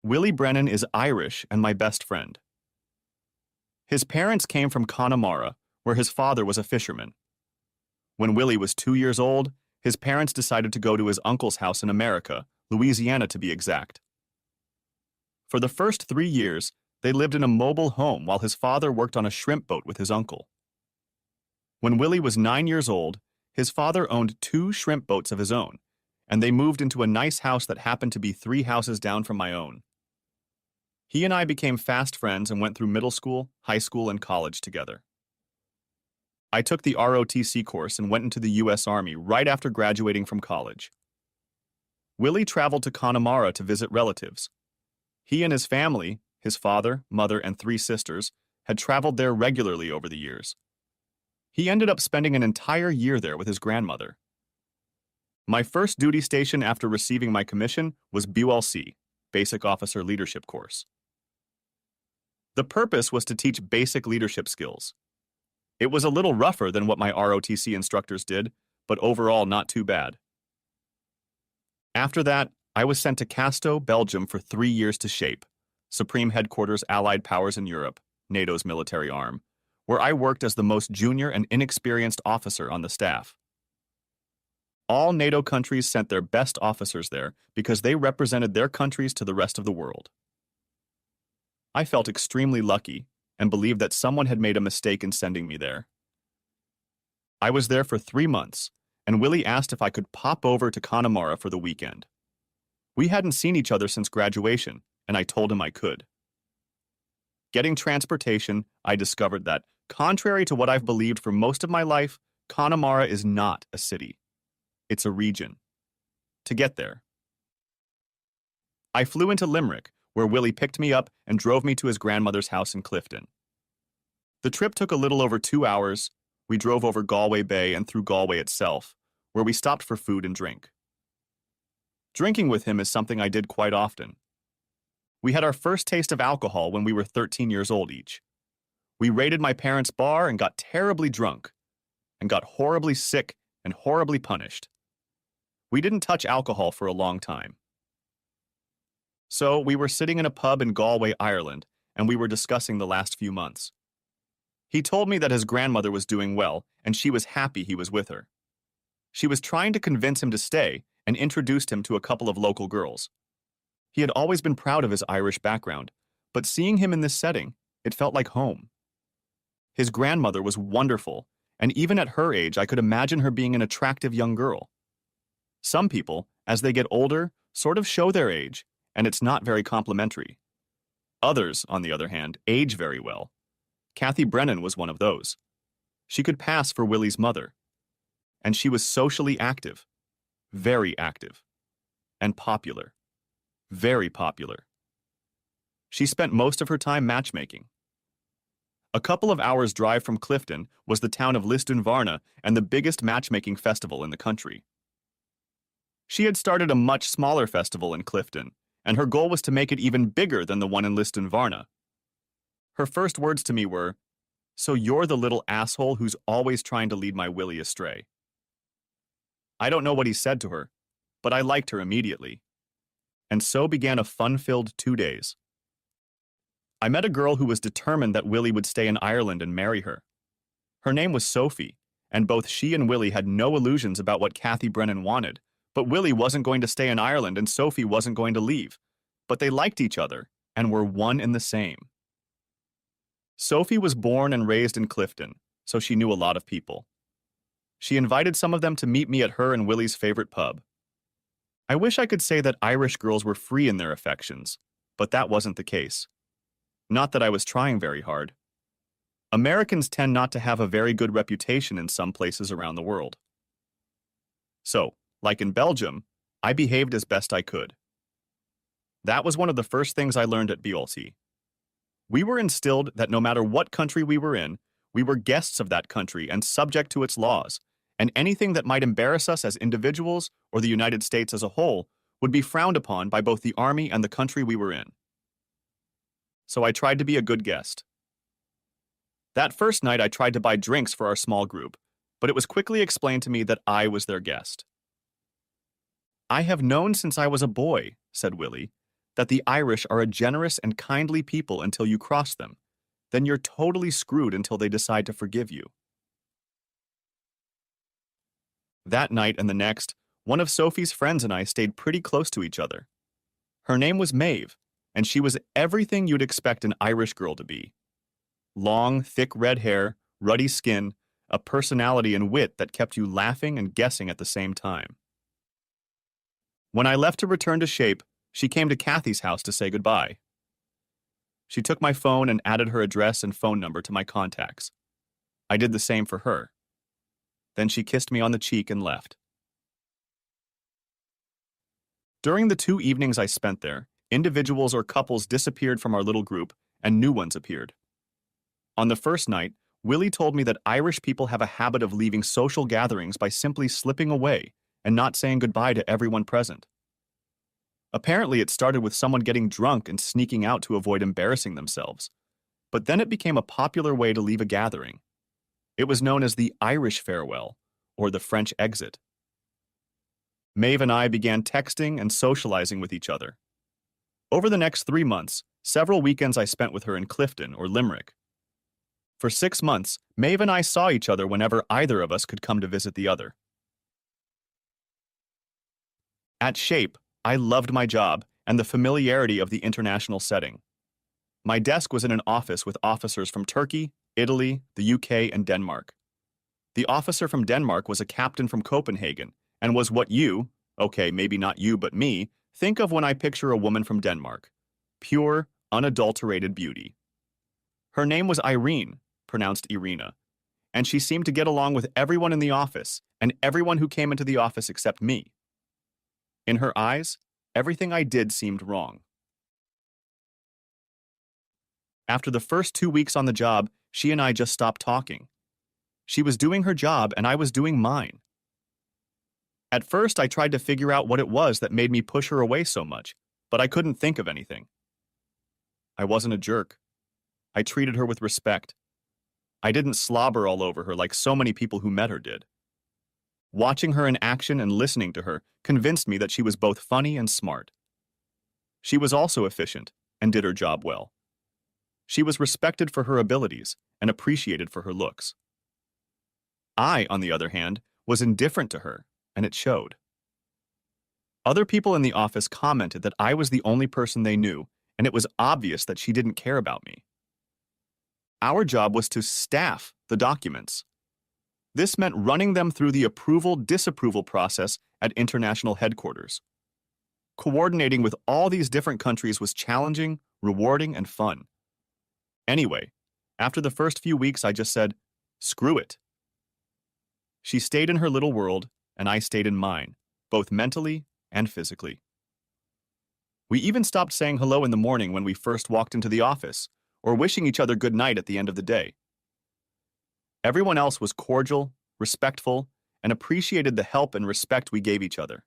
Willie Brennan is Irish and my best friend. His parents came from Connemara, where his father was a fisherman. When Willie was 2 years old, his parents decided to go to his uncle's house in America, Louisiana to be exact. For the first 3 years, they lived in a mobile home while his father worked on a shrimp boat with his uncle. When Willie was 9 years old, his father owned 2 shrimp boats of his own, and they moved into a nice house that happened to be 3 houses down from my own. He and I became fast friends and went through middle school, high school, and college together. I took the ROTC course and went into the U.S. Army right after graduating from college. Willie traveled to Connemara to visit relatives. He and his family, his father, mother, and 3 sisters, had traveled there regularly over the years. He ended up spending an entire year there with his grandmother. My first duty station after receiving my commission was BULC, Basic Officer Leadership Course. The purpose was to teach basic leadership skills. It was a little rougher than what my ROTC instructors did, but overall not too bad. After that, I was sent to Casto, Belgium for 3 years to SHAPE, Supreme Headquarters Allied Powers in Europe, NATO's military arm, where I worked as the most junior and inexperienced officer on the staff. All NATO countries sent their best officers there because they represented their countries to the rest of the world. I felt extremely lucky and believed that someone had made a mistake in sending me there. I was there for 3 months, and Willie asked if I could pop over to Connemara for the weekend. We hadn't seen each other since graduation, and I told him I could. Getting transportation, I discovered that, contrary to what I've believed for most of my life, Connemara is not a city. It's a region. To get there, I flew into Limerick, where Willie picked me up and drove me to his grandmother's house in Clifton. The trip took a little over 2 hours. We drove over Galway Bay and through Galway itself, where we stopped for food and drink. Drinking with him is something I did quite often. We had our first taste of alcohol when we were 13 years old each. We raided my parents' bar and got terribly drunk, and got horribly sick and horribly punished. We didn't touch alcohol for a long time. So we were sitting in a pub in Galway, Ireland, and we were discussing the last few months. He told me that his grandmother was doing well, and she was happy he was with her. She was trying to convince him to stay and introduced him to a couple of local girls. He had always been proud of his Irish background, but seeing him in this setting, it felt like home. His grandmother was wonderful, and even at her age, I could imagine her being an attractive young girl. Some people, as they get older, sort of show their age, and it's not very complimentary. Others, on the other hand, age very well. Kathy Brennan was one of those. She could pass for Willie's mother. And she was socially active, very active, and popular, very popular. She spent most of her time matchmaking. A couple of hours' drive from Clifton was the town of Lisdoonvarna and the biggest matchmaking festival in the country. She had started a much smaller festival in Clifton, and her goal was to make it even bigger than the one in Lisdoonvarna. Her first words to me were, "So you're the little asshole who's always trying to lead my Willie astray." I don't know what he said to her, but I liked her immediately. And so began a fun-filled 2 days. I met a girl who was determined that Willie would stay in Ireland and marry her. Her name was Sophie, and both she and Willie had no illusions about what Kathy Brennan wanted, but Willie wasn't going to stay in Ireland and Sophie wasn't going to leave. But they liked each other and were one and the same. Sophie was born and raised in Clifton, so she knew a lot of people. She invited some of them to meet me at her and Willie's favorite pub. I wish I could say that Irish girls were free in their affections, but that wasn't the case. Not that I was trying very hard. Americans tend not to have a very good reputation in some places around the world. So, like in Belgium, I behaved as best I could. That was one of the first things I learned at BLC. We were instilled that no matter what country we were in, we were guests of that country and subject to its laws, and anything that might embarrass us as individuals or the United States as a whole would be frowned upon by both the army and the country we were in. So I tried to be a good guest. That first night I tried to buy drinks for our small group, but it was quickly explained to me that I was their guest. "I have known since I was a boy," said Willie, that the Irish are a generous and kindly people until you cross them. Then you're totally screwed until they decide to forgive you. That night and the next, one of Sophie's friends and I stayed pretty close to each other. Her name was Maeve, and she was everything you'd expect an Irish girl to be. Long, thick red hair, ruddy skin, a personality and wit that kept you laughing and guessing at the same time. When I left to return to Shape, she came to Kathy's house to say goodbye. She took my phone and added her address and phone number to my contacts. I did the same for her. Then she kissed me on the cheek and left. During the 2 evenings I spent there, individuals or couples disappeared from our little group and new ones appeared. On the first night, Willie told me that Irish people have a habit of leaving social gatherings by simply slipping away and not saying goodbye to everyone present. Apparently, it started with someone getting drunk and sneaking out to avoid embarrassing themselves, but then it became a popular way to leave a gathering. It was known as the Irish farewell, or the French exit. Maeve and I began texting and socializing with each other. Over the next 3 months, several weekends I spent with her in Clifton or Limerick. For 6 months, Maeve and I saw each other whenever either of us could come to visit the other. At Shape, I loved my job and the familiarity of the international setting. My desk was in an office with officers from Turkey, Italy, the UK, and Denmark. The officer from Denmark was a captain from Copenhagen and was what you, okay, maybe not you but me, think of when I picture a woman from Denmark. Pure, unadulterated beauty. Her name was Irene, pronounced Irina, and she seemed to get along with everyone in the office and everyone who came into the office except me. In her eyes, everything I did seemed wrong. After the first 2 weeks on the job, she and I just stopped talking. She was doing her job and I was doing mine. At first, I tried to figure out what it was that made me push her away so much, but I couldn't think of anything. I wasn't a jerk. I treated her with respect. I didn't slobber all over her like so many people who met her did. Watching her in action and listening to her convinced me that she was both funny and smart. She was also efficient and did her job well. She was respected for her abilities and appreciated for her looks. I, on the other hand, was indifferent to her, and it showed. Other people in the office commented that I was the only person they knew, and it was obvious that she didn't care about me. Our job was to staff the documents. This meant running them through the approval-disapproval process at international headquarters. Coordinating with all these different countries was challenging, rewarding, and fun. Anyway, after the first few weeks, I just said, screw it. She stayed in her little world, and I stayed in mine, both mentally and physically. We even stopped saying hello in the morning when we first walked into the office, or wishing each other good night at the end of the day. Everyone else was cordial, respectful, and appreciated the help and respect we gave each other.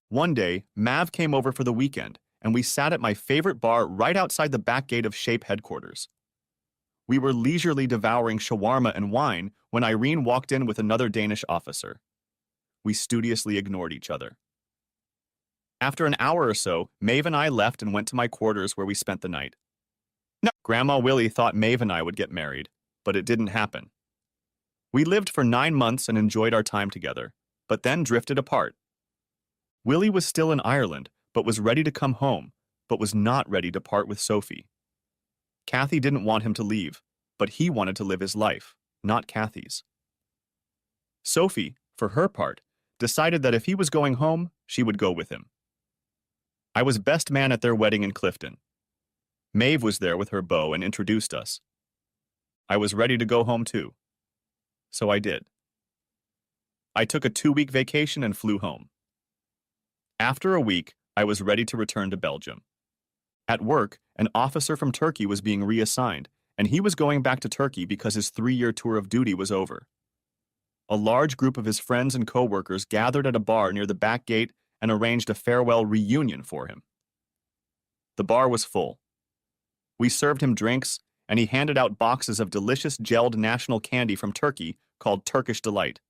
One day, Mav came over for the weekend, and we sat at my favorite bar right outside the back gate of Shape headquarters. We were leisurely devouring shawarma and wine when Irene walked in with another Danish officer. We studiously ignored each other. After an hour or so, Maeve and I left and went to my quarters where we spent the night. No, Grandma Willie thought Maeve and I would get married, but it didn't happen. We lived for 9 months and enjoyed our time together, but then drifted apart. Willie was still in Ireland, but was ready to come home, but was not ready to part with Sophie. Kathy didn't want him to leave, but he wanted to live his life, not Kathy's. Sophie, for her part, decided that if he was going home, she would go with him. I was best man at their wedding in Clifton. Maeve was there with her beau and introduced us. I was ready to go home too. So I did. I took a 2-week vacation and flew home. After a week, I was ready to return to Belgium. At work, an officer from Turkey was being reassigned, and he was going back to Turkey because his 3-year tour of duty was over. A large group of his friends and co-workers gathered at a bar near the back gate and arranged a farewell reunion for him. The bar was full. We served him drinks, and he handed out boxes of delicious gelled national candy from Turkey called Turkish Delight.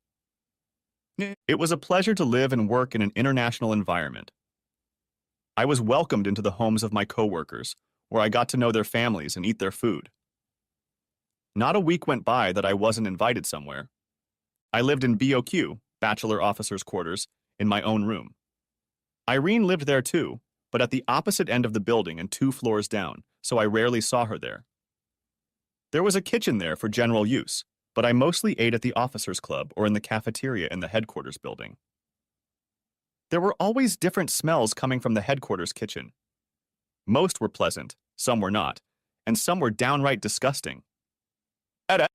It was a pleasure to live and work in an international environment. I was welcomed into the homes of my coworkers, where I got to know their families and eat their food. Not a week went by that I wasn't invited somewhere. I lived in BOQ, Bachelor Officers' Quarters, in my own room. Irene lived there too, but at the opposite end of the building and 2 floors down, so I rarely saw her there. There was a kitchen there for general use, but I mostly ate at the Officers' Club or in the cafeteria in the headquarters building. There were always different smells coming from the headquarters kitchen. Most were pleasant, some were not, and some were downright disgusting.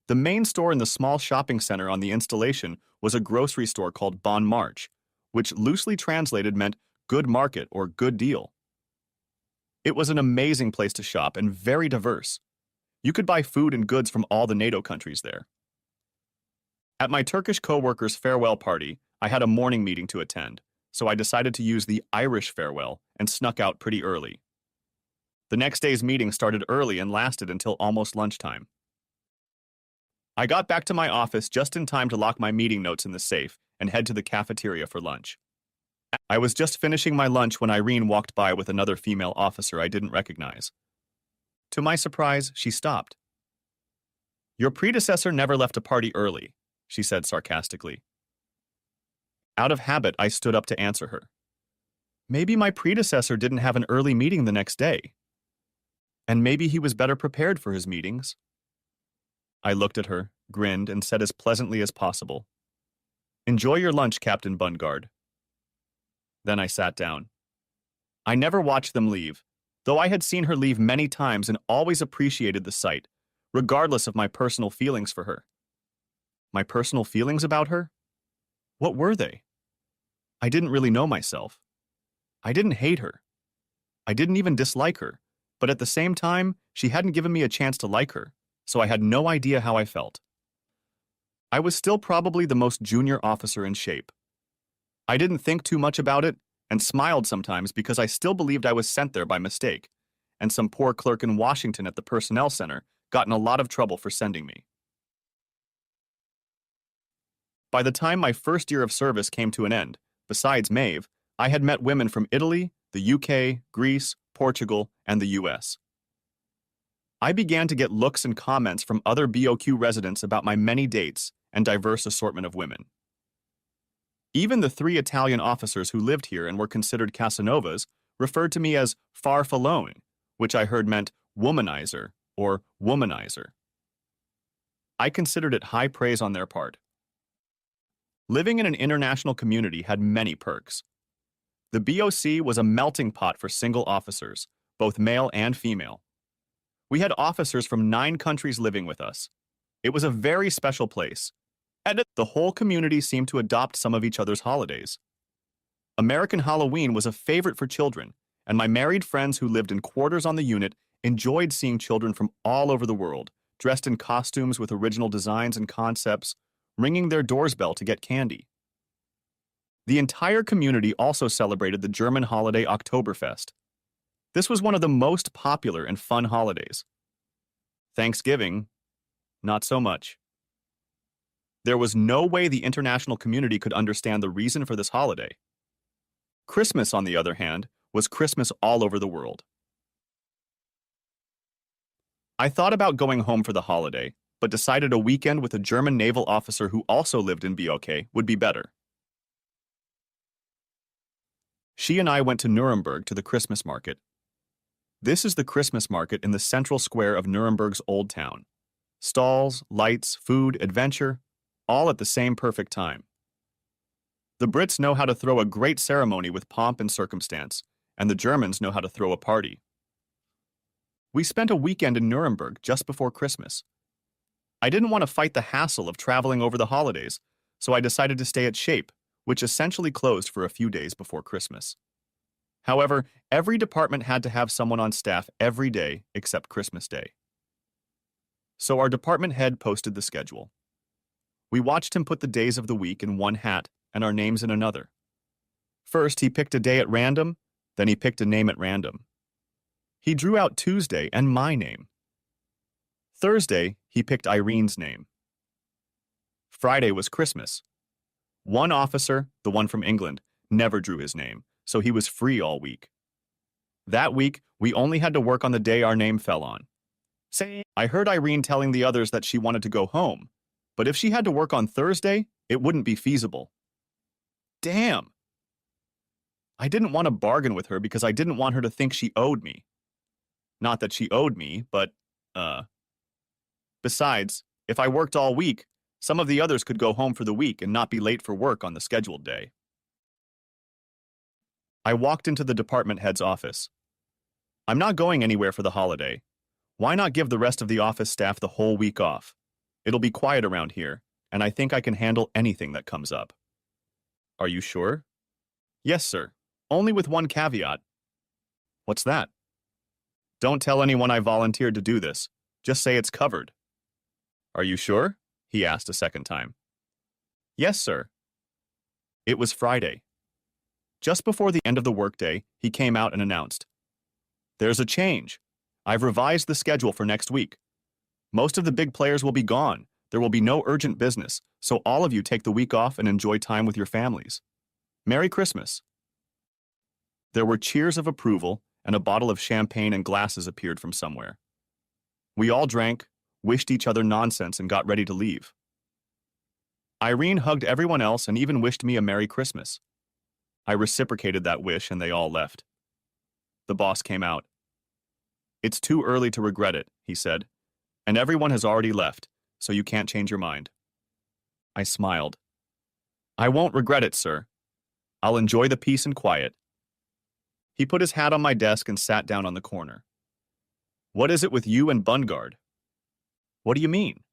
The main store in the small shopping center on the installation was a grocery store called Bon Marche, which loosely translated meant good market or good deal. It was an amazing place to shop and very diverse. You could buy food and goods from all the NATO countries there. At my Turkish co-workers' farewell party, I had a morning meeting to attend, so I decided to use the Irish farewell and snuck out pretty early. The next day's meeting started early and lasted until almost lunchtime. I got back to my office just in time to lock my meeting notes in the safe and head to the cafeteria for lunch. I was just finishing my lunch when Irene walked by with another female officer I didn't recognize. To my surprise, she stopped. "Your predecessor never left a party early," she said sarcastically. Out of habit, I stood up to answer her. Maybe my predecessor didn't have an early meeting the next day. And maybe he was better prepared for his meetings. I looked at her, grinned, and said as pleasantly as possible, "Enjoy your lunch, Captain Bungard." Then I sat down. I never watched them leave, though I had seen her leave many times and always appreciated the sight, regardless of my personal feelings for her. My personal feelings about her? What were they? I didn't really know myself. I didn't hate her. I didn't even dislike her, but at the same time, she hadn't given me a chance to like her, so I had no idea how I felt. I was still probably the most junior officer in shape. I didn't think too much about it and smiled sometimes because I still believed I was sent there by mistake, and some poor clerk in Washington at the personnel center got in a lot of trouble for sending me. By the time my first year of service came to an end, besides Maeve, I had met women from Italy, the UK, Greece, Portugal, and the US. I began to get looks and comments from other BOQ residents about my many dates and diverse assortment of women. Even the 3 Italian officers who lived here and were considered Casanovas referred to me as farfallone, which I heard meant womanizer or womanizer. I considered it high praise on their part. Living in an international community had many perks. The BOC was a melting pot for single officers, both male and female. We had officers from 9 countries living with us. It was a very special place, and the whole community seemed to adopt some of each other's holidays. American Halloween was a favorite for children, and my married friends who lived in quarters on the unit enjoyed seeing children from all over the world, dressed in costumes with original designs and concepts, ringing their doorbell to get candy. The entire community also celebrated the German holiday Oktoberfest. This was one of the most popular and fun holidays. Thanksgiving, not so much. There was no way the international community could understand the reason for this holiday. Christmas, on the other hand, was Christmas all over the world. I thought about going home for the holiday, but decided a weekend with a German naval officer who also lived in BOK would be better. She and I went to Nuremberg to the Christmas market. This is the Christmas market in the central square of Nuremberg's Old Town. Stalls, lights, food, adventure, all at the same perfect time. The Brits know how to throw a great ceremony with pomp and circumstance, and the Germans know how to throw a party. We spent a weekend in Nuremberg just before Christmas. I didn't want to fight the hassle of traveling over the holidays, so I decided to stay at Shape, which essentially closed for a few days before Christmas. However, every department had to have someone on staff every day except Christmas Day. So our department head posted the schedule. We watched him put the days of the week in one hat and our names in another. First, he picked a day at random, then he picked a name at random. He drew out Tuesday and my name. Thursday, he picked Irene's name. Friday was Christmas. One officer, the one from England, never drew his name, so he was free all week. That week, we only had to work on the day our name fell on. Say, I heard Irene telling the others that she wanted to go home, but if she had to work on Thursday, it wouldn't be feasible. Damn! I didn't want to bargain with her because I didn't want her to think she owed me. Not that she owed me, but, Besides, if I worked all week, some of the others could go home for the week and not be late for work on the scheduled day. I walked into the department head's office. I'm not going anywhere for the holiday. Why not give the rest of the office staff the whole week off? It'll be quiet around here, and I think I can handle anything that comes up. Are you sure? Yes, sir. Only with one caveat. What's that? Don't tell anyone I volunteered to do this. Just say it's covered. Are you sure? He asked a second time. Yes, sir. It was Friday. Just before the end of the workday, he came out and announced, "There's a change. I've revised the schedule for next week. Most of the big players will be gone. There will be no urgent business, so all of you take the week off and enjoy time with your families. Merry Christmas." There were cheers of approval, and a bottle of champagne and glasses appeared from somewhere. We all drank, wished each other nonsense, and got ready to leave. Irene hugged everyone else and even wished me a Merry Christmas. I reciprocated that wish and they all left. The boss came out. "It's too early to regret it," he said, "and everyone has already left, so you can't change your mind." I smiled. "I won't regret it, sir. I'll enjoy the peace and quiet." He put his hat on my desk and sat down on the corner. "What is it with you and Bungard?" "What do you mean?"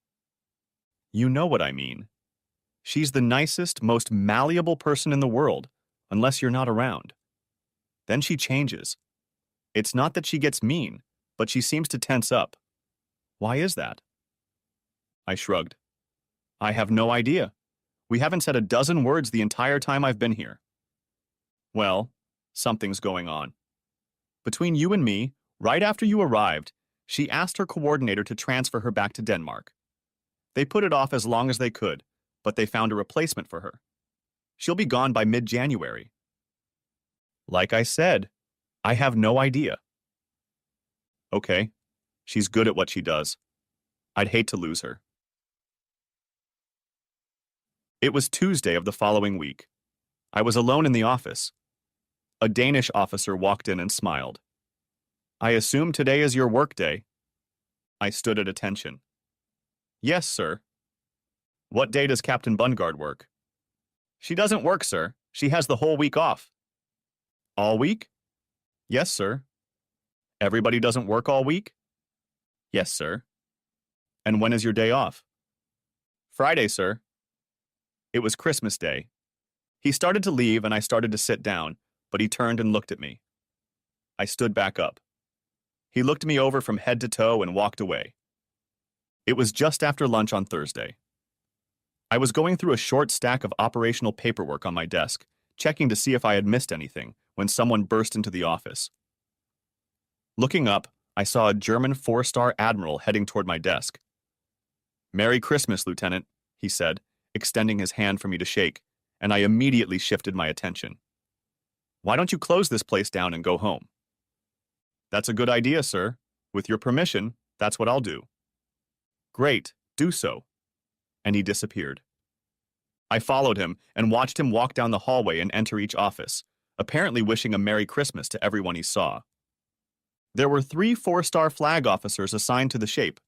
"You know what I mean. She's the nicest, most malleable person in the world, unless you're not around. Then she changes. It's not that she gets mean, but she seems to tense up. Why is that?" I shrugged. "I have no idea. We haven't said a dozen words the entire time I've been here." "Well, something's going on. Between you and me, right after you arrived, she asked her coordinator to transfer her back to Denmark. They put it off as long as they could, but they found a replacement for her. She'll be gone by mid-January." "Like I said, I have no idea." "Okay, she's good at what she does. I'd hate to lose her." It was Tuesday of the following week. I was alone in the office. A Danish officer walked in and smiled. "I assume today is your work day." I stood at attention. "Yes, sir." "What day does Captain Bungard work?" "She doesn't work, sir. She has the whole week off." "All week?" "Yes, sir." "Everybody doesn't work all week?" "Yes, sir." "And when is your day off?" "Friday, sir." It was Christmas Day. He started to leave and I started to sit down, but he turned and looked at me. I stood back up. He looked me over from head to toe and walked away. It was just after lunch on Thursday. I was going through a short stack of operational paperwork on my desk, checking to see if I had missed anything, when someone burst into the office. Looking up, I saw a German 4-star admiral heading toward my desk. "Merry Christmas, Lieutenant," he said, extending his hand for me to shake, and I immediately shifted my attention. "Why don't you close this place down and go home?" "That's a good idea, sir. With your permission, that's what I'll do." "Great, do so." And he disappeared. I followed him and watched him walk down the hallway and enter each office, apparently wishing a Merry Christmas to everyone he saw. There were 3 4-star flag officers assigned to the shape.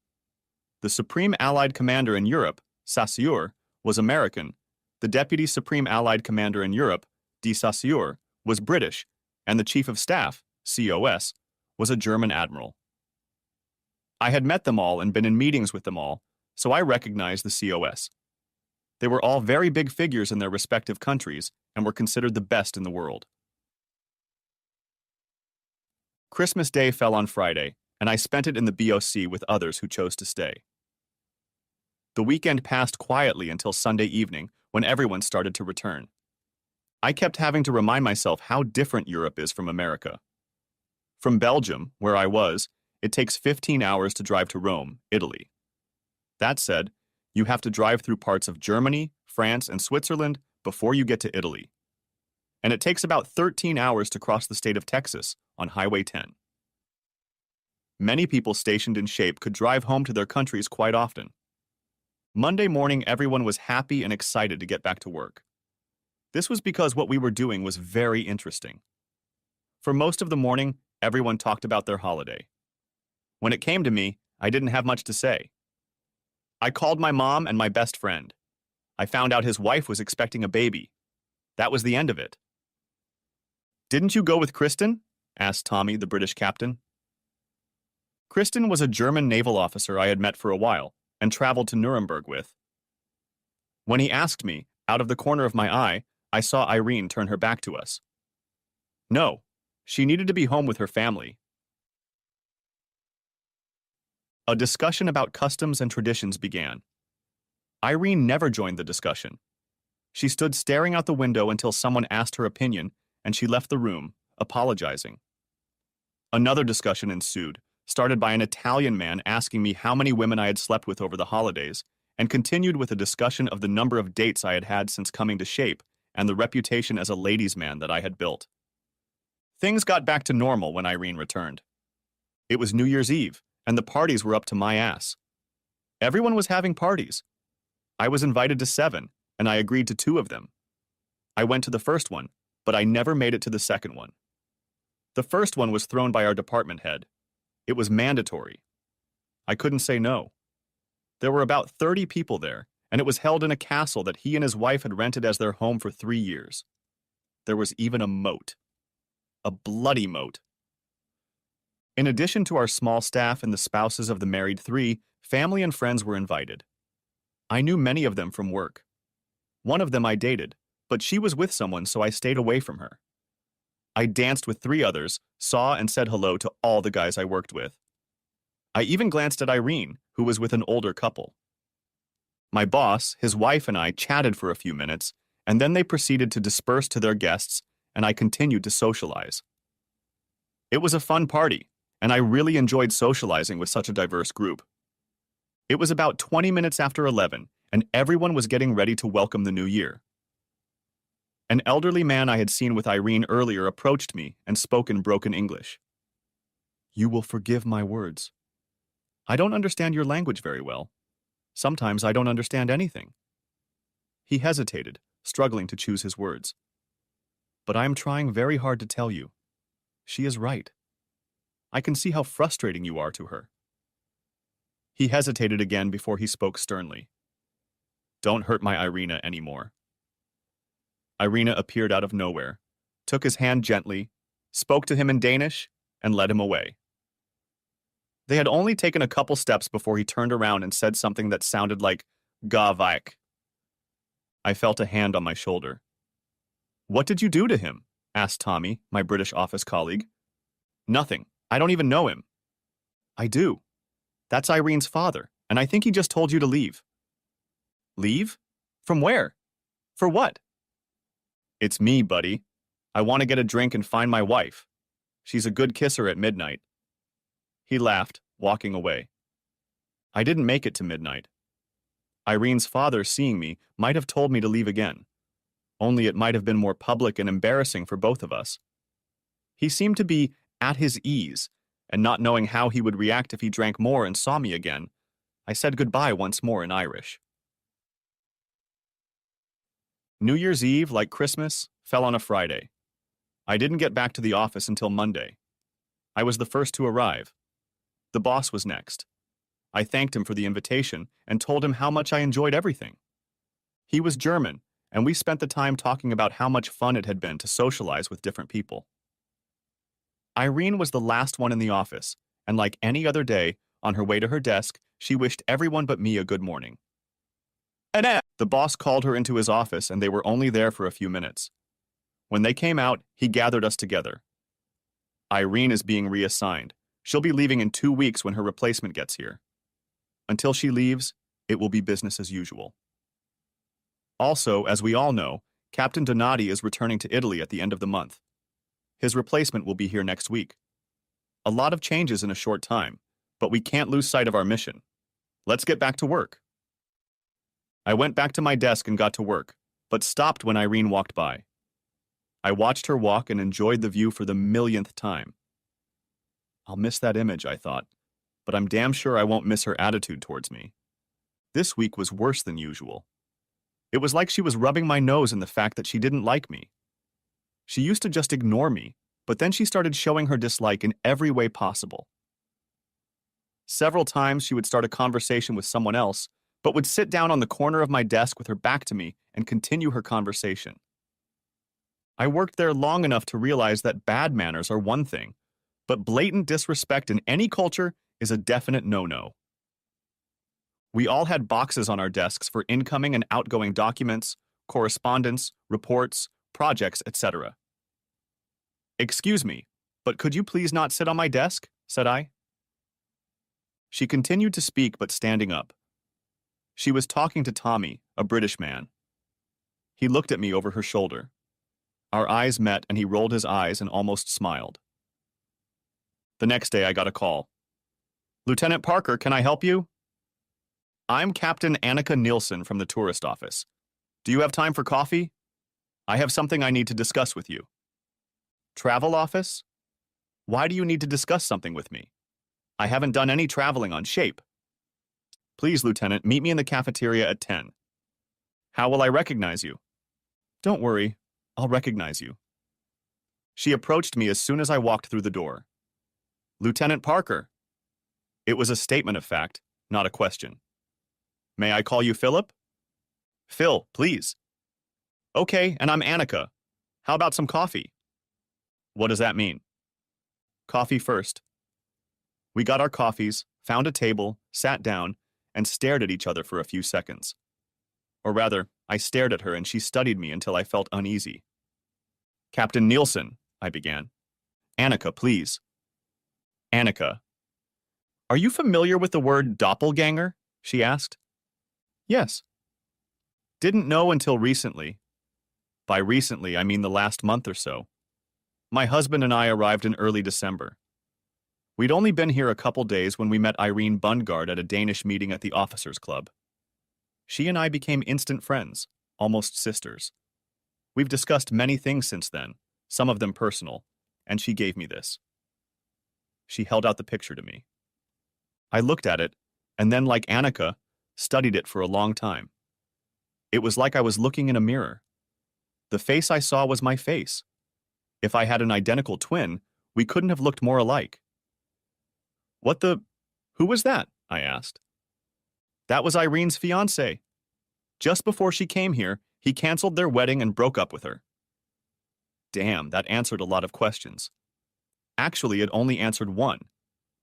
The Supreme Allied Commander in Europe, Saussure, was American. The Deputy Supreme Allied Commander in Europe, de Saussure, was British, and the Chief of Staff, COS, was a German admiral. I had met them all and been in meetings with them all, so I recognized the COS. They were all very big figures in their respective countries and were considered the best in the world. Christmas Day fell on Friday, and I spent it in the BOC with others who chose to stay. The weekend passed quietly until Sunday evening, when everyone started to return. I kept having to remind myself how different Europe is from America. From Belgium, where I was, it takes 15 hours to drive to Rome, Italy. That said, you have to drive through parts of Germany, France, and Switzerland before you get to Italy. And it takes about 13 hours to cross the state of Texas on Highway 10. Many people stationed in SHAPE could drive home to their countries quite often. Monday morning, everyone was happy and excited to get back to work. This was because what we were doing was very interesting. For most of the morning, everyone talked about their holiday. When it came to me, I didn't have much to say. I called my mom and my best friend. I found out his wife was expecting a baby. That was the end of it. "Didn't you go with Kristen?" asked Tommy, the British captain. Kristen was a German naval officer I had met for a while and traveled to Nuremberg with. When he asked me, out of the corner of my eye, I saw Irene turn her back to us. No, she needed to be home with her family. A discussion about customs and traditions began. Irene never joined the discussion. She stood staring out the window until someone asked her opinion, and she left the room, apologizing. Another discussion ensued, started by an Italian man asking me how many women I had slept with over the holidays, and continued with a discussion of the number of dates I had had since coming to SHAPE and the reputation as a ladies' man that I had built. Things got back to normal when Irene returned. It was New Year's Eve, and the parties were up to my ass. Everyone was having parties. I was invited to 7, and I agreed to 2 of them. I went to the first one, but I never made it to the second one. The first one was thrown by our department head. It was mandatory. I couldn't say no. There were about 30 people there, and it was held in a castle that he and his wife had rented as their home for 3 years. There was even a moat. A bloody moat. In addition to our small staff and the spouses of the married 3, family and friends were invited. I knew many of them from work. One of them I dated, but she was with someone, so I stayed away from her. I danced with 3 others, saw and said hello to all the guys I worked with. I even glanced at Irene, who was with an older couple. My boss, his wife, and I chatted for a few minutes, and then they proceeded to disperse to their guests, and I continued to socialize. It was a fun party, and I really enjoyed socializing with such a diverse group. It was about 20 minutes after 11, and everyone was getting ready to welcome the new year. An elderly man I had seen with Irene earlier approached me and spoke in broken English. "You will forgive my words. I don't understand your language very well. Sometimes I don't understand anything." He hesitated, struggling to choose his words. "But I am trying very hard to tell you. She is right. I can see how frustrating you are to her." He hesitated again before he spoke sternly. "Don't hurt my Irina anymore." Irina appeared out of nowhere, took his hand gently, spoke to him in Danish, and led him away. They had only taken a couple steps before he turned around and said something that sounded like "Ga vik." I felt a hand on my shoulder. "What did you do to him?" asked Tommy, my British office colleague. "Nothing. I don't even know him." "I do. That's Irene's father, and I think he just told you to leave." "Leave? From where? For what?" "It's me, buddy. I want to get a drink and find my wife. She's a good kisser at midnight." He laughed, walking away. I didn't make it to midnight. Irene's father, seeing me, might have told me to leave again. Only it might have been more public and embarrassing for both of us. He seemed to be at his ease, and not knowing how he would react if he drank more and saw me again, I said goodbye once more in Irish. New Year's Eve, like Christmas, fell on a Friday. I didn't get back to the office until Monday. I was the first to arrive. The boss was next. I thanked him for the invitation and told him how much I enjoyed everything. He was German, and we spent the time talking about how much fun it had been to socialize with different people. Irene was the last one in the office, and like any other day, on her way to her desk, she wished everyone but me a good morning. The boss called her into his office, and they were only there for a few minutes. When they came out, he gathered us together. "Irene is being reassigned. She'll be leaving in 2 weeks when her replacement gets here. Until she leaves, it will be business as usual." Also, as we all know, Captain Donati is returning to Italy at the end of the month. His replacement will be here next week. A lot of changes in a short time, but we can't lose sight of our mission. Let's get back to work. I went back to my desk and got to work, but stopped when Irene walked by. I watched her walk and enjoyed the view for the millionth time. I'll miss that image, I thought, but I'm damn sure I won't miss her attitude towards me. This week was worse than usual. It was like she was rubbing my nose in the fact that she didn't like me. She used to just ignore me, but then she started showing her dislike in every way possible. Several times she would start a conversation with someone else, but would sit down on the corner of my desk with her back to me and continue her conversation. I worked there long enough to realize that bad manners are one thing, but blatant disrespect in any culture is a definite no-no. We all had boxes on our desks for incoming and outgoing documents, correspondence, reports, projects, etc. "Excuse me, but could you please not sit on my desk?" said I. She continued to speak, but standing up. She was talking to Tommy, a British man. He looked at me over her shoulder. Our eyes met and he rolled his eyes and almost smiled. The next day I got a call. "Lieutenant Parker, can I help you?" "I'm Captain Annika Nielsen from the tourist office. Do you have time for coffee? I have something I need to discuss with you." "Travel office? Why do you need to discuss something with me? I haven't done any traveling on Shape." "Please, Lieutenant, meet me in the cafeteria at 10. "How will I recognize you?" "Don't worry, I'll recognize you." She approached me as soon as I walked through the door. "Lieutenant Parker." It was a statement of fact, not a question. "May I call you Philip?" "Phil, please." "Okay, and I'm Annika. How about some coffee?" "What does that mean?" "Coffee first." We got our coffees, found a table, sat down, and stared at each other for a few seconds. Or rather, I stared at her and she studied me until I felt uneasy. "Captain Nielsen," I began. "Annika, please." "Annika." "Are you familiar with the word doppelganger?" she asked. "Yes." "Didn't know until recently." By recently, I mean the last month or so. My husband and I arrived in early December. We'd only been here a couple days when we met Irene Bundgaard at a Danish meeting at the Officers Club. She and I became instant friends, almost sisters. We've discussed many things since then, some of them personal, and she gave me this. She held out the picture to me. I looked at it, and then, like Annika, studied it for a long time. It was like I was looking in a mirror. The face I saw was my face. If I had an identical twin, we couldn't have looked more alike. Who was that?" I asked. "That was Irene's fiancé. Just before she came here, he canceled their wedding and broke up with her." Damn, that answered a lot of questions. Actually, it only answered one,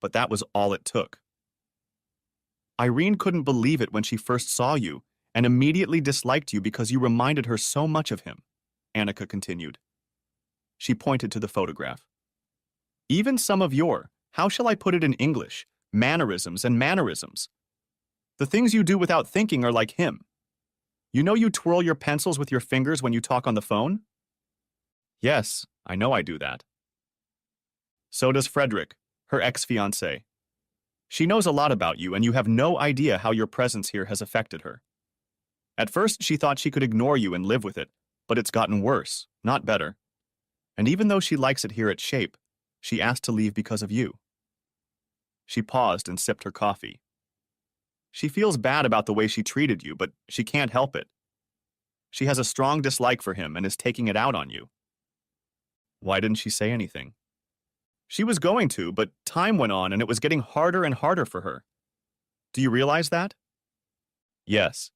but that was all it took. "Irene couldn't believe it when she first saw you and immediately disliked you because you reminded her so much of him," Annika continued. She pointed to the photograph. "Even some of your, how shall I put it in English, mannerisms and mannerisms. The things you do without thinking are like him. You know you twirl your pencils with your fingers when you talk on the phone?" "Yes, I know I do that." "So does Frederick, her ex-fiancé. She knows a lot about you and you have no idea how your presence here has affected her. At first she thought she could ignore you and live with it, but it's gotten worse, not better. And even though she likes it here at Shape, she asked to leave because of you." She paused and sipped her coffee. "She feels bad about the way she treated you, but she can't help it. She has a strong dislike for him and is taking it out on you." Why didn't she say anything? She was going to, but time went on and it was getting harder and harder for her. Do you realize that? Yes.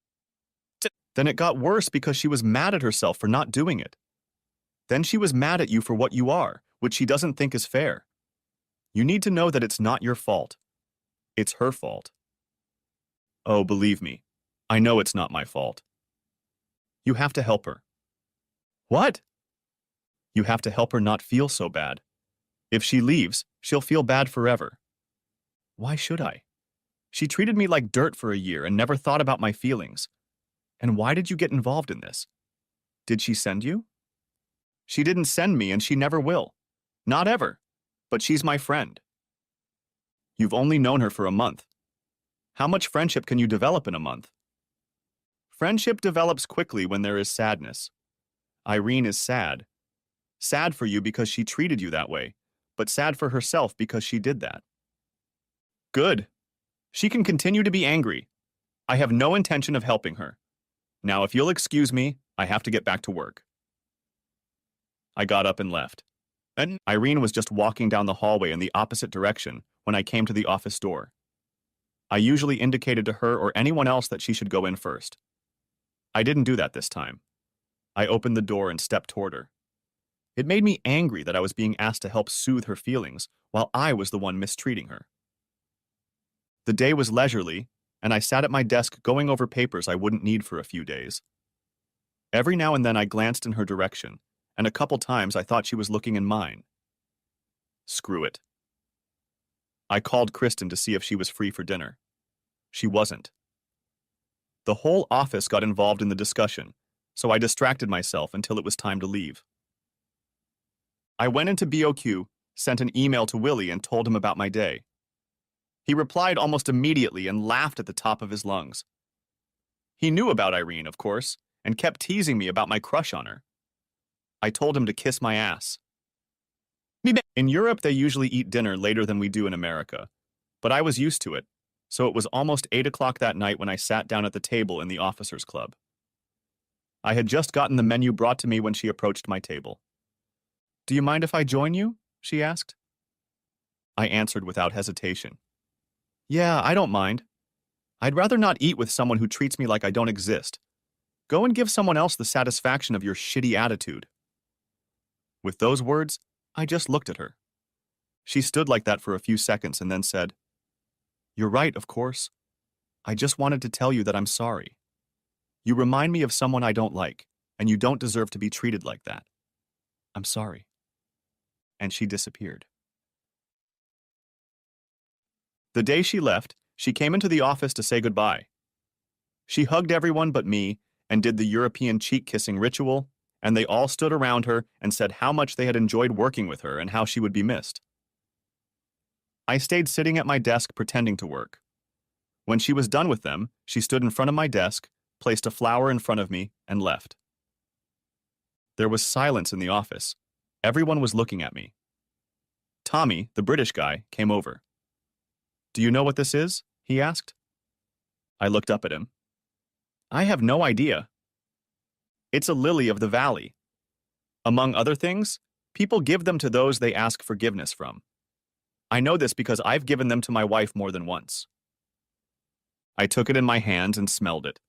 Then it got worse because she was mad at herself for not doing it. Then she was mad at you for what you are, which she doesn't think is fair. You need to know that it's not your fault. It's her fault. Oh, believe me, I know it's not my fault. You have to help her. What? You have to help her not feel so bad. If she leaves, she'll feel bad forever. Why should I? She treated me like dirt for a year and never thought about my feelings. And why did you get involved in this? Did she send you? She didn't send me and she never will. Not ever. But she's my friend. You've only known her for a month. How much friendship can you develop in a month? Friendship develops quickly when there is sadness. Irene is sad. Sad for you because she treated you that way, but sad for herself because she did that. Good. She can continue to be angry. I have no intention of helping her. Now, if you'll excuse me, I have to get back to work. I got up and left. And Irene was just walking down the hallway in the opposite direction when I came to the office door. I usually indicated to her or anyone else that she should go in first. I didn't do that this time. I opened the door and stepped toward her. It made me angry that I was being asked to help soothe her feelings while I was the one mistreating her. The day was leisurely, and I sat at my desk going over papers I wouldn't need for a few days. Every now and then I glanced in her direction, and a couple times I thought she was looking in mine. Screw it. I called Kristen to see if she was free for dinner. She wasn't. The whole office got involved in the discussion, so I distracted myself until it was time to leave. I went into BOQ, sent an email to Willie, and told him about my day. He replied almost immediately and laughed at the top of his lungs. He knew about Irene, of course, and kept teasing me about my crush on her. I told him to kiss my ass. In Europe, they usually eat dinner later than we do in America, but I was used to it, so it was almost 8 o'clock that night when I sat down at the table in the officers' club. I had just gotten the menu brought to me when she approached my table. "Do you mind if I join you?" she asked. I answered without hesitation. "Yeah, I don't mind. I'd rather not eat with someone who treats me like I don't exist. Go and give someone else the satisfaction of your shitty attitude." With those words, I just looked at her. She stood like that for a few seconds and then said, "You're right, of course. I just wanted to tell you that I'm sorry. You remind me of someone I don't like, and you don't deserve to be treated like that. I'm sorry." And she disappeared. The day she left, she came into the office to say goodbye. She hugged everyone but me and did the European cheek-kissing ritual, and they all stood around her and said how much they had enjoyed working with her and how she would be missed. I stayed sitting at my desk pretending to work. When she was done with them, she stood in front of my desk, placed a flower in front of me, and left. There was silence in the office. Everyone was looking at me. Tommy, the British guy, came over. "Do you know what this is?" he asked. I looked up at him. "I have no idea." "It's a lily of the valley. Among other things, people give them to those they ask forgiveness from. I know this because I've given them to my wife more than once." I took it in my hands and smelled it.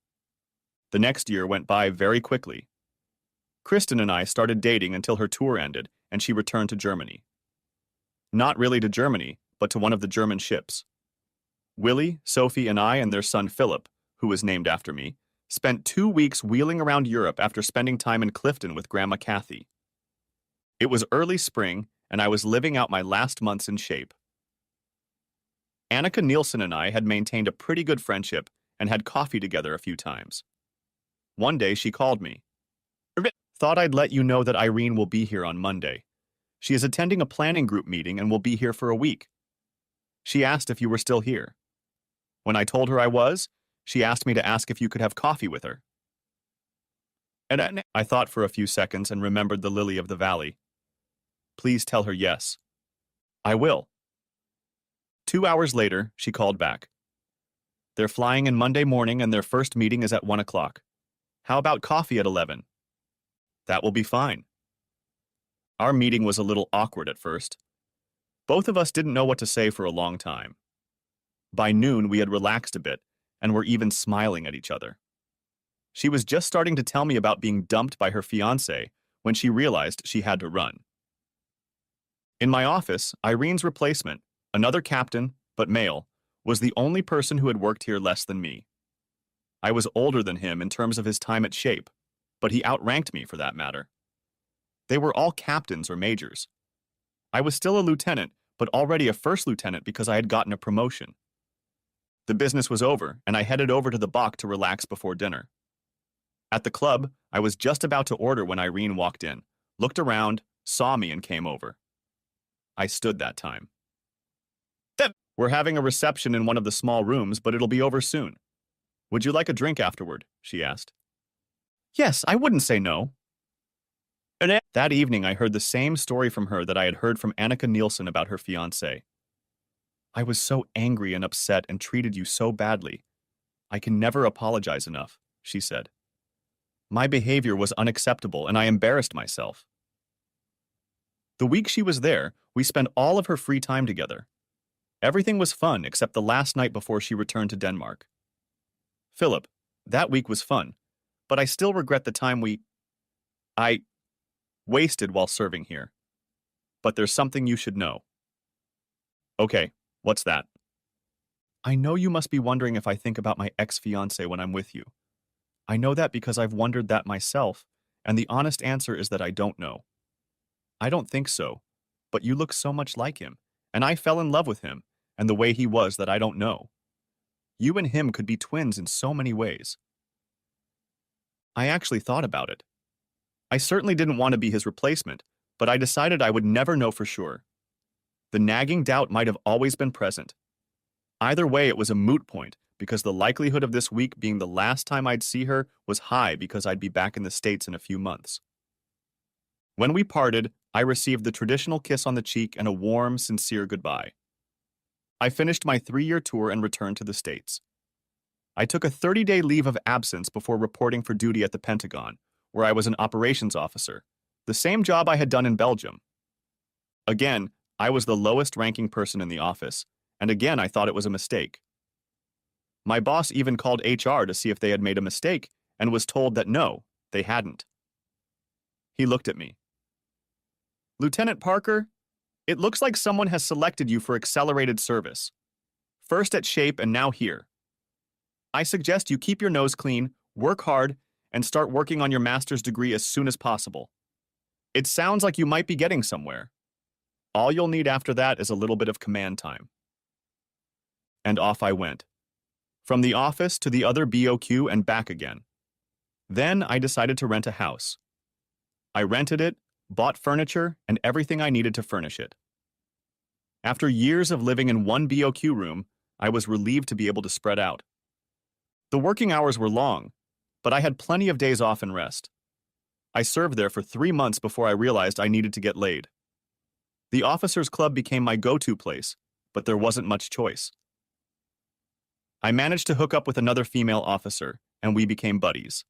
The next year went by very quickly. Kristen and I started dating until her tour ended and she returned to Germany. Not really to Germany, but to one of the German ships. Willie, Sophie, and I and their son Philip, who was named after me, spent 2 weeks wheeling around Europe after spending time in Clifton with Grandma Kathy. It was early spring, and I was living out my last months in shape. Annika Nielsen and I had maintained a pretty good friendship and had coffee together a few times. One day she called me. "Thought I'd let you know that Irene will be here on Monday. She is attending a planning group meeting and will be here for a week. She asked if you were still here. When I told her I was, she asked me to ask if you could have coffee with her." And I thought for a few seconds and remembered the lily of the valley. "Please tell her yes." "I will." 2 hours later, she called back. "They're flying in Monday morning and their first meeting is at 1 o'clock. How about coffee at 11? "That will be fine." Our meeting was a little awkward at first. Both of us didn't know what to say for a long time. By noon, we had relaxed a bit and were even smiling at each other. She was just starting to tell me about being dumped by her fiancé when she realized she had to run. In my office, Irene's replacement, another captain, but male, was the only person who had worked here less than me. I was older than him in terms of his time at Shape, but he outranked me for that matter. They were all captains or majors. I was still a lieutenant, but already a first lieutenant because I had gotten a promotion. The business was over, and I headed over to the Bach to relax before dinner. At the club, I was just about to order when Irene walked in, looked around, saw me, and came over. I stood that time. "We're having a reception in one of the small rooms, but it'll be over soon. Would you like a drink afterward?" she asked. "Yes, I wouldn't say no." That evening, I heard the same story from her that I had heard from Annika Nielsen about her fiancé. I was so angry and upset and treated you so badly. I can never apologize enough, she said. My behavior was unacceptable and I embarrassed myself. The week she was there, we spent all of her free time together. Everything was fun except the last night before she returned to Denmark. Philip, that week was fun, but I still regret the time I wasted while serving here. But there's something you should know. Okay, what's that? I know you must be wondering if I think about my ex-fiancé when I'm with you. I know that because I've wondered that myself, and the honest answer is that I don't know. I don't think so, but you look so much like him, and I fell in love with him, and the way he was that I don't know. You and him could be twins in so many ways. I actually thought about it. I certainly didn't want to be his replacement, but I decided I would never know for sure. The nagging doubt might have always been present. Either way, it was a moot point, because the likelihood of this week being the last time I'd see her was high because I'd be back in the States in a few months. When we parted, I received the traditional kiss on the cheek and a warm, sincere goodbye. I finished my 3-year tour and returned to the States. I took a 30-day leave of absence before reporting for duty at the Pentagon, where I was an operations officer, the same job I had done in Belgium. Again, I was the lowest-ranking person in the office, and again I thought it was a mistake. My boss even called HR to see if they had made a mistake and was told that no, they hadn't. He looked at me. Lieutenant Parker, it looks like someone has selected you for accelerated service. First at Shape and now here. I suggest you keep your nose clean, work hard, and start working on your master's degree as soon as possible. It sounds like you might be getting somewhere. All you'll need after that is a little bit of command time. And off I went. From the office to the other BOQ and back again. Then I decided to rent a house. I rented it, bought furniture, and everything I needed to furnish it. After years of living in one BOQ room, I was relieved to be able to spread out. The working hours were long, but I had plenty of days off and rest. I served there for 3 months before I realized I needed to get laid. The officers' club became my go-to place, but there wasn't much choice. I managed to hook up with another female officer, and we became buddies.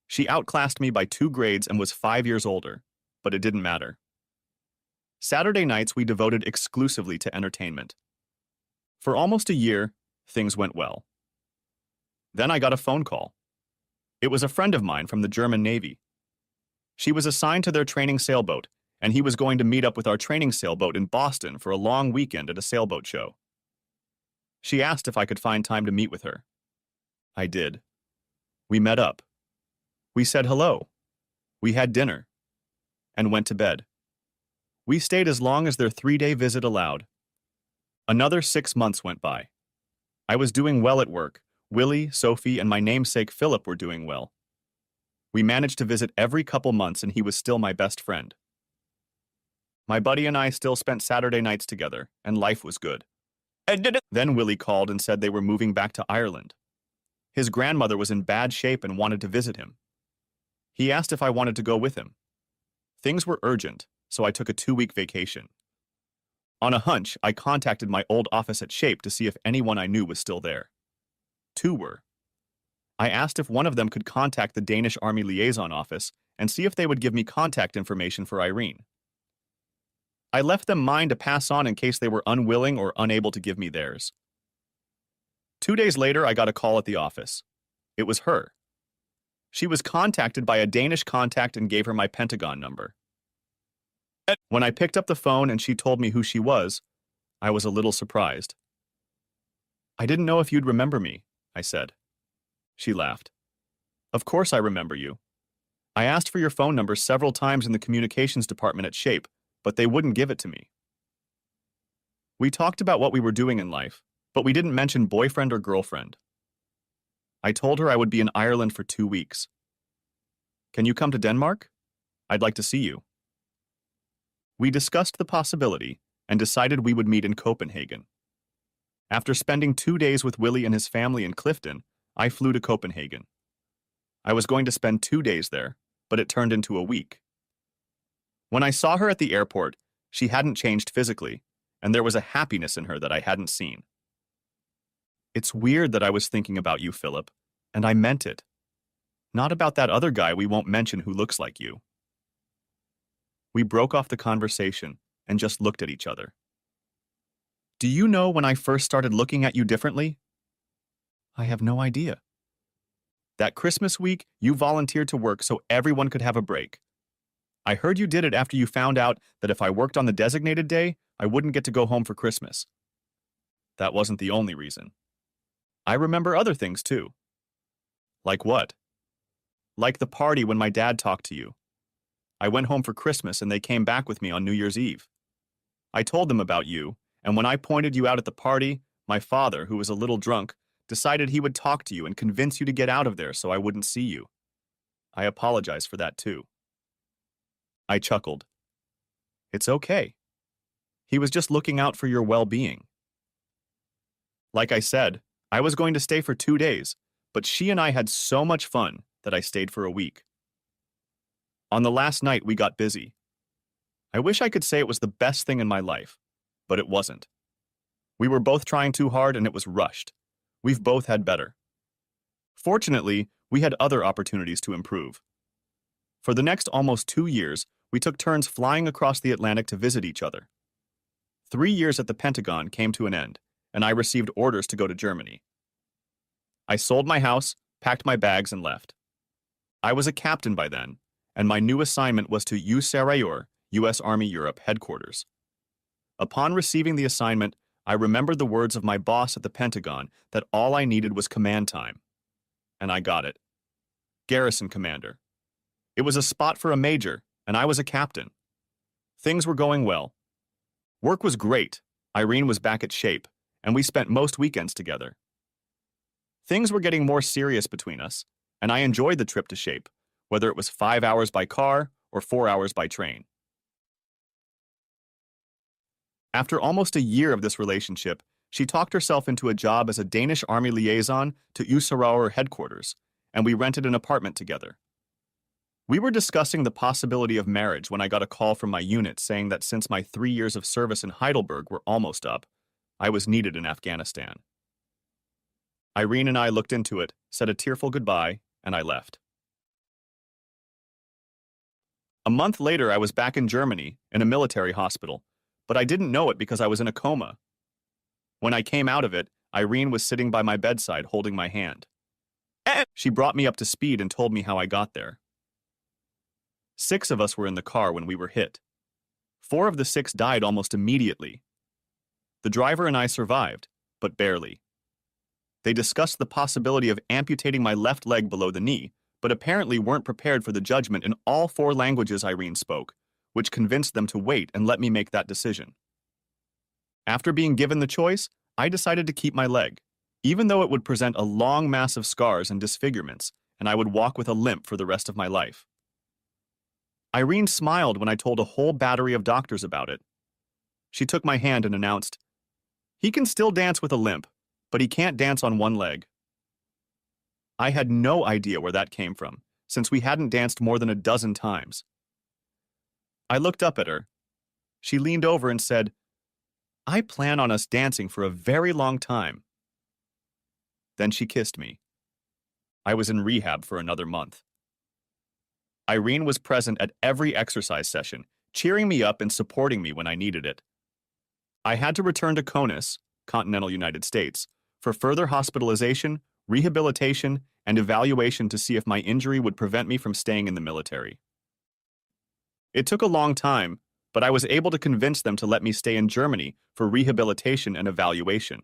She outclassed me by 2 grades and was 5 years older, but it didn't matter. Saturday nights we devoted exclusively to entertainment. For almost a year, things went well. Then I got a phone call. It was a friend of mine from the German Navy. She was assigned to their training sailboat, and he was going to meet up with our training sailboat in Boston for a long weekend at a sailboat show. She asked if I could find time to meet with her. I did. We met up. We said hello. We had dinner. And went to bed. We stayed as long as their 3-day visit allowed. Another 6 months went by. I was doing well at work. Willie, Sophie, and my namesake Philip were doing well. We managed to visit every couple months and he was still my best friend. My buddy and I still spent Saturday nights together, and life was good. Then Willie called and said they were moving back to Ireland. His grandmother was in bad shape and wanted to visit him. He asked if I wanted to go with him. Things were urgent, so I took a 2-week vacation. On a hunch, I contacted my old office at Shape to see if anyone I knew was still there. 2 were. I asked if one of them could contact the Danish Army Liaison Office and see if they would give me contact information for Irene. I left them mine to pass on in case they were unwilling or unable to give me theirs. 2 days later, I got a call at the office. It was her. She was contacted by a Danish contact and gave her my Pentagon number. When I picked up the phone and she told me who she was, I was a little surprised. I didn't know if you'd remember me, I said. She laughed. Of course I remember you. I asked for your phone number several times in the communications department at Shape, but they wouldn't give it to me. We talked about what we were doing in life, but we didn't mention boyfriend or girlfriend. I told her I would be in Ireland for 2 weeks. Can you come to Denmark? I'd like to see you. We discussed the possibility and decided we would meet in Copenhagen. After spending 2 days with Willie and his family in Clifton, I flew to Copenhagen. I was going to spend 2 days there, but it turned into a week. When I saw her at the airport, she hadn't changed physically, and there was a happiness in her that I hadn't seen. It's weird that I was thinking about you, Philip, and I meant it. Not about that other guy we won't mention who looks like you. We broke off the conversation and just looked at each other. Do you know when I first started looking at you differently? I have no idea. That Christmas week, you volunteered to work so everyone could have a break. I heard you did it after you found out that if I worked on the designated day, I wouldn't get to go home for Christmas. That wasn't the only reason. I remember other things too. Like what? Like the party when my dad talked to you. I went home for Christmas and they came back with me on New Year's Eve. I told them about you, and when I pointed you out at the party, my father, who was a little drunk, decided he would talk to you and convince you to get out of there so I wouldn't see you. I apologize for that too. I chuckled. It's okay. He was just looking out for your well-being. Like I said, I was going to stay for 2 days, but she and I had so much fun that I stayed for a week. On the last night, we got busy. I wish I could say it was the best thing in my life, but it wasn't. We were both trying too hard and it was rushed. We've both had better. Fortunately, we had other opportunities to improve. For the next almost 2 years, we took turns flying across the Atlantic to visit each other. 3 years at the Pentagon came to an end, and I received orders to go to Germany. I sold my house, packed my bags, and left. I was a captain by then, and my new assignment was to USAREUR, U.S. Army Europe Headquarters. Upon receiving the assignment, I remembered the words of my boss at the Pentagon that all I needed was command time. And I got it. Garrison commander. It was a spot for a major, and I was a captain. Things were going well. Work was great. Irene was back at shape, and we spent most weekends together. Things were getting more serious between us, and I enjoyed the trip to shape, whether it was 5 hours by car or 4 hours by train. After almost a year of this relationship, she talked herself into a job as a Danish Army liaison to USAREUR headquarters, and we rented an apartment together. We were discussing the possibility of marriage when I got a call from my unit saying that since my 3 years of service in Heidelberg were almost up, I was needed in Afghanistan. Irene and I looked into it, said a tearful goodbye, and I left. A month later, I was back in Germany, in a military hospital, but I didn't know it because I was in a coma. When I came out of it, Irene was sitting by my bedside holding my hand. She brought me up to speed and told me how I got there. 6 of us were in the car when we were hit. 4 of the 6 died almost immediately. The driver and I survived, but barely. They discussed the possibility of amputating my left leg below the knee, but apparently weren't prepared for the judgment in all 4 languages Irene spoke, which convinced them to wait and let me make that decision. After being given the choice, I decided to keep my leg, even though it would present a long mass of scars and disfigurements, and I would walk with a limp for the rest of my life. Irene smiled when I told a whole battery of doctors about it. She took my hand and announced, "He can still dance with a limp, but he can't dance on one leg." I had no idea where that came from, since we hadn't danced more than a dozen times. I looked up at her. She leaned over and said, "I plan on us dancing for a very long time." Then she kissed me. I was in rehab for another month. Irene was present at every exercise session, cheering me up and supporting me when I needed it. I had to return to Conus, continental United States, for further hospitalization, rehabilitation, and evaluation to see if my injury would prevent me from staying in the military. It took a long time, but I was able to convince them to let me stay in Germany for rehabilitation and evaluation.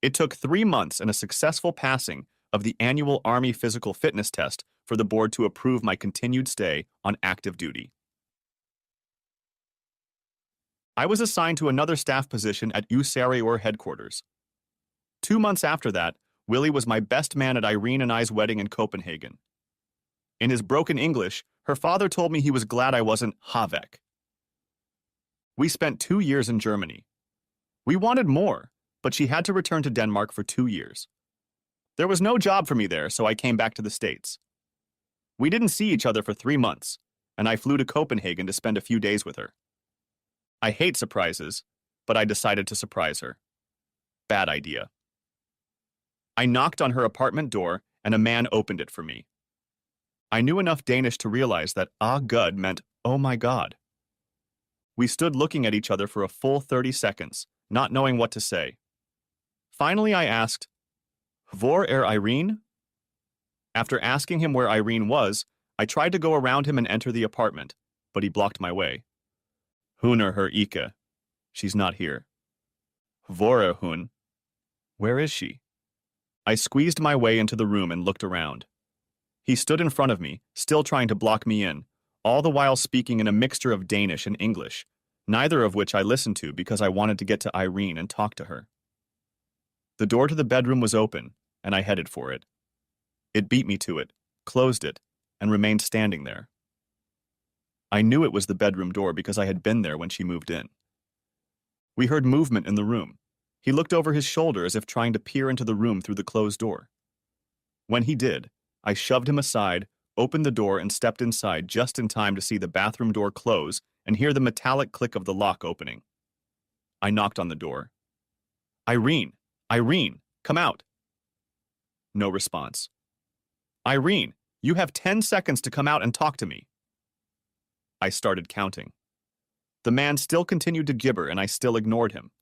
It took 3 months and a successful passing of the annual Army physical fitness test for the board to approve my continued stay on active duty. I was assigned to another staff position at USAREUR headquarters. 2 months after that, Willie was my best man at Irene and I's wedding in Copenhagen. In his broken English, her father told me he was glad I wasn't Havek. We spent 2 years in Germany. We wanted more, but she had to return to Denmark for 2 years. There was no job for me there, so I came back to the States. We didn't see each other for 3 months, and I flew to Copenhagen to spend a few days with her. I hate surprises, but I decided to surprise her. Bad idea. I knocked on her apartment door, and a man opened it for me. I knew enough Danish to realize that "ah gud" meant "oh my god." We stood looking at each other for a full 30 seconds, not knowing what to say. Finally, I asked, "Hvor er Irene?" After asking him where Irene was, I tried to go around him and enter the apartment, but he blocked my way. "Hun er her ikke. She's not here." "Hvor er hun?" Where is she? I squeezed my way into the room and looked around. He stood in front of me, still trying to block me in, all the while speaking in a mixture of Danish and English, neither of which I listened to because I wanted to get to Irene and talk to her. The door to the bedroom was open, and I headed for it. It beat me to it, closed it, and remained standing there. I knew it was the bedroom door because I had been there when she moved in. We heard movement in the room. He looked over his shoulder as if trying to peer into the room through the closed door. When he did, I shoved him aside, opened the door, and stepped inside just in time to see the bathroom door close and hear the metallic click of the lock opening. I knocked on the door. "Irene! Irene! Come out!" No response. "Irene, you have 10 seconds to come out and talk to me." I started counting. The man still continued to gibber, and I still ignored him.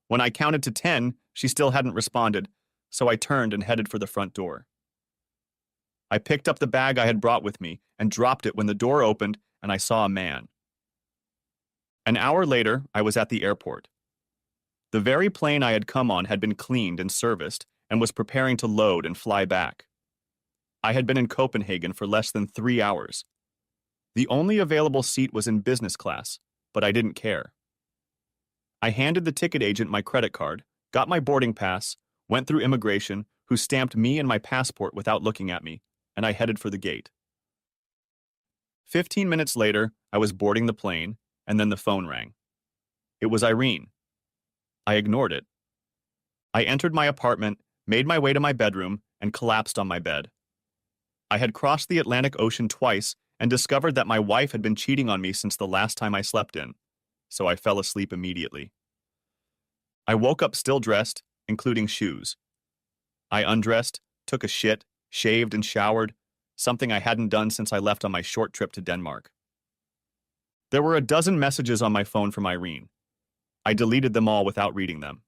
When I counted to 10, she still hadn't responded, so I turned and headed for the front door. I picked up the bag I had brought with me and dropped it when the door opened and I saw a man. An hour later, I was at the airport. The very plane I had come on had been cleaned and serviced and was preparing to load and fly back. I had been in Copenhagen for less than 3 hours. The only available seat was in business class, but I didn't care. I handed the ticket agent my credit card, got my boarding pass, went through immigration, who stamped me and my passport without looking at me, and I headed for the gate. 15 minutes later, I was boarding the plane, and then the phone rang. It was Irene. I ignored it. I entered my apartment, made my way to my bedroom, and collapsed on my bed. I had crossed the Atlantic Ocean twice and discovered that my wife had been cheating on me since the last time I slept in, so I fell asleep immediately. I woke up still dressed, including shoes. I undressed, took a shit, shaved and showered, something I hadn't done since I left on my short trip to Denmark. There were a dozen messages on my phone from Irene. I deleted them all without reading them.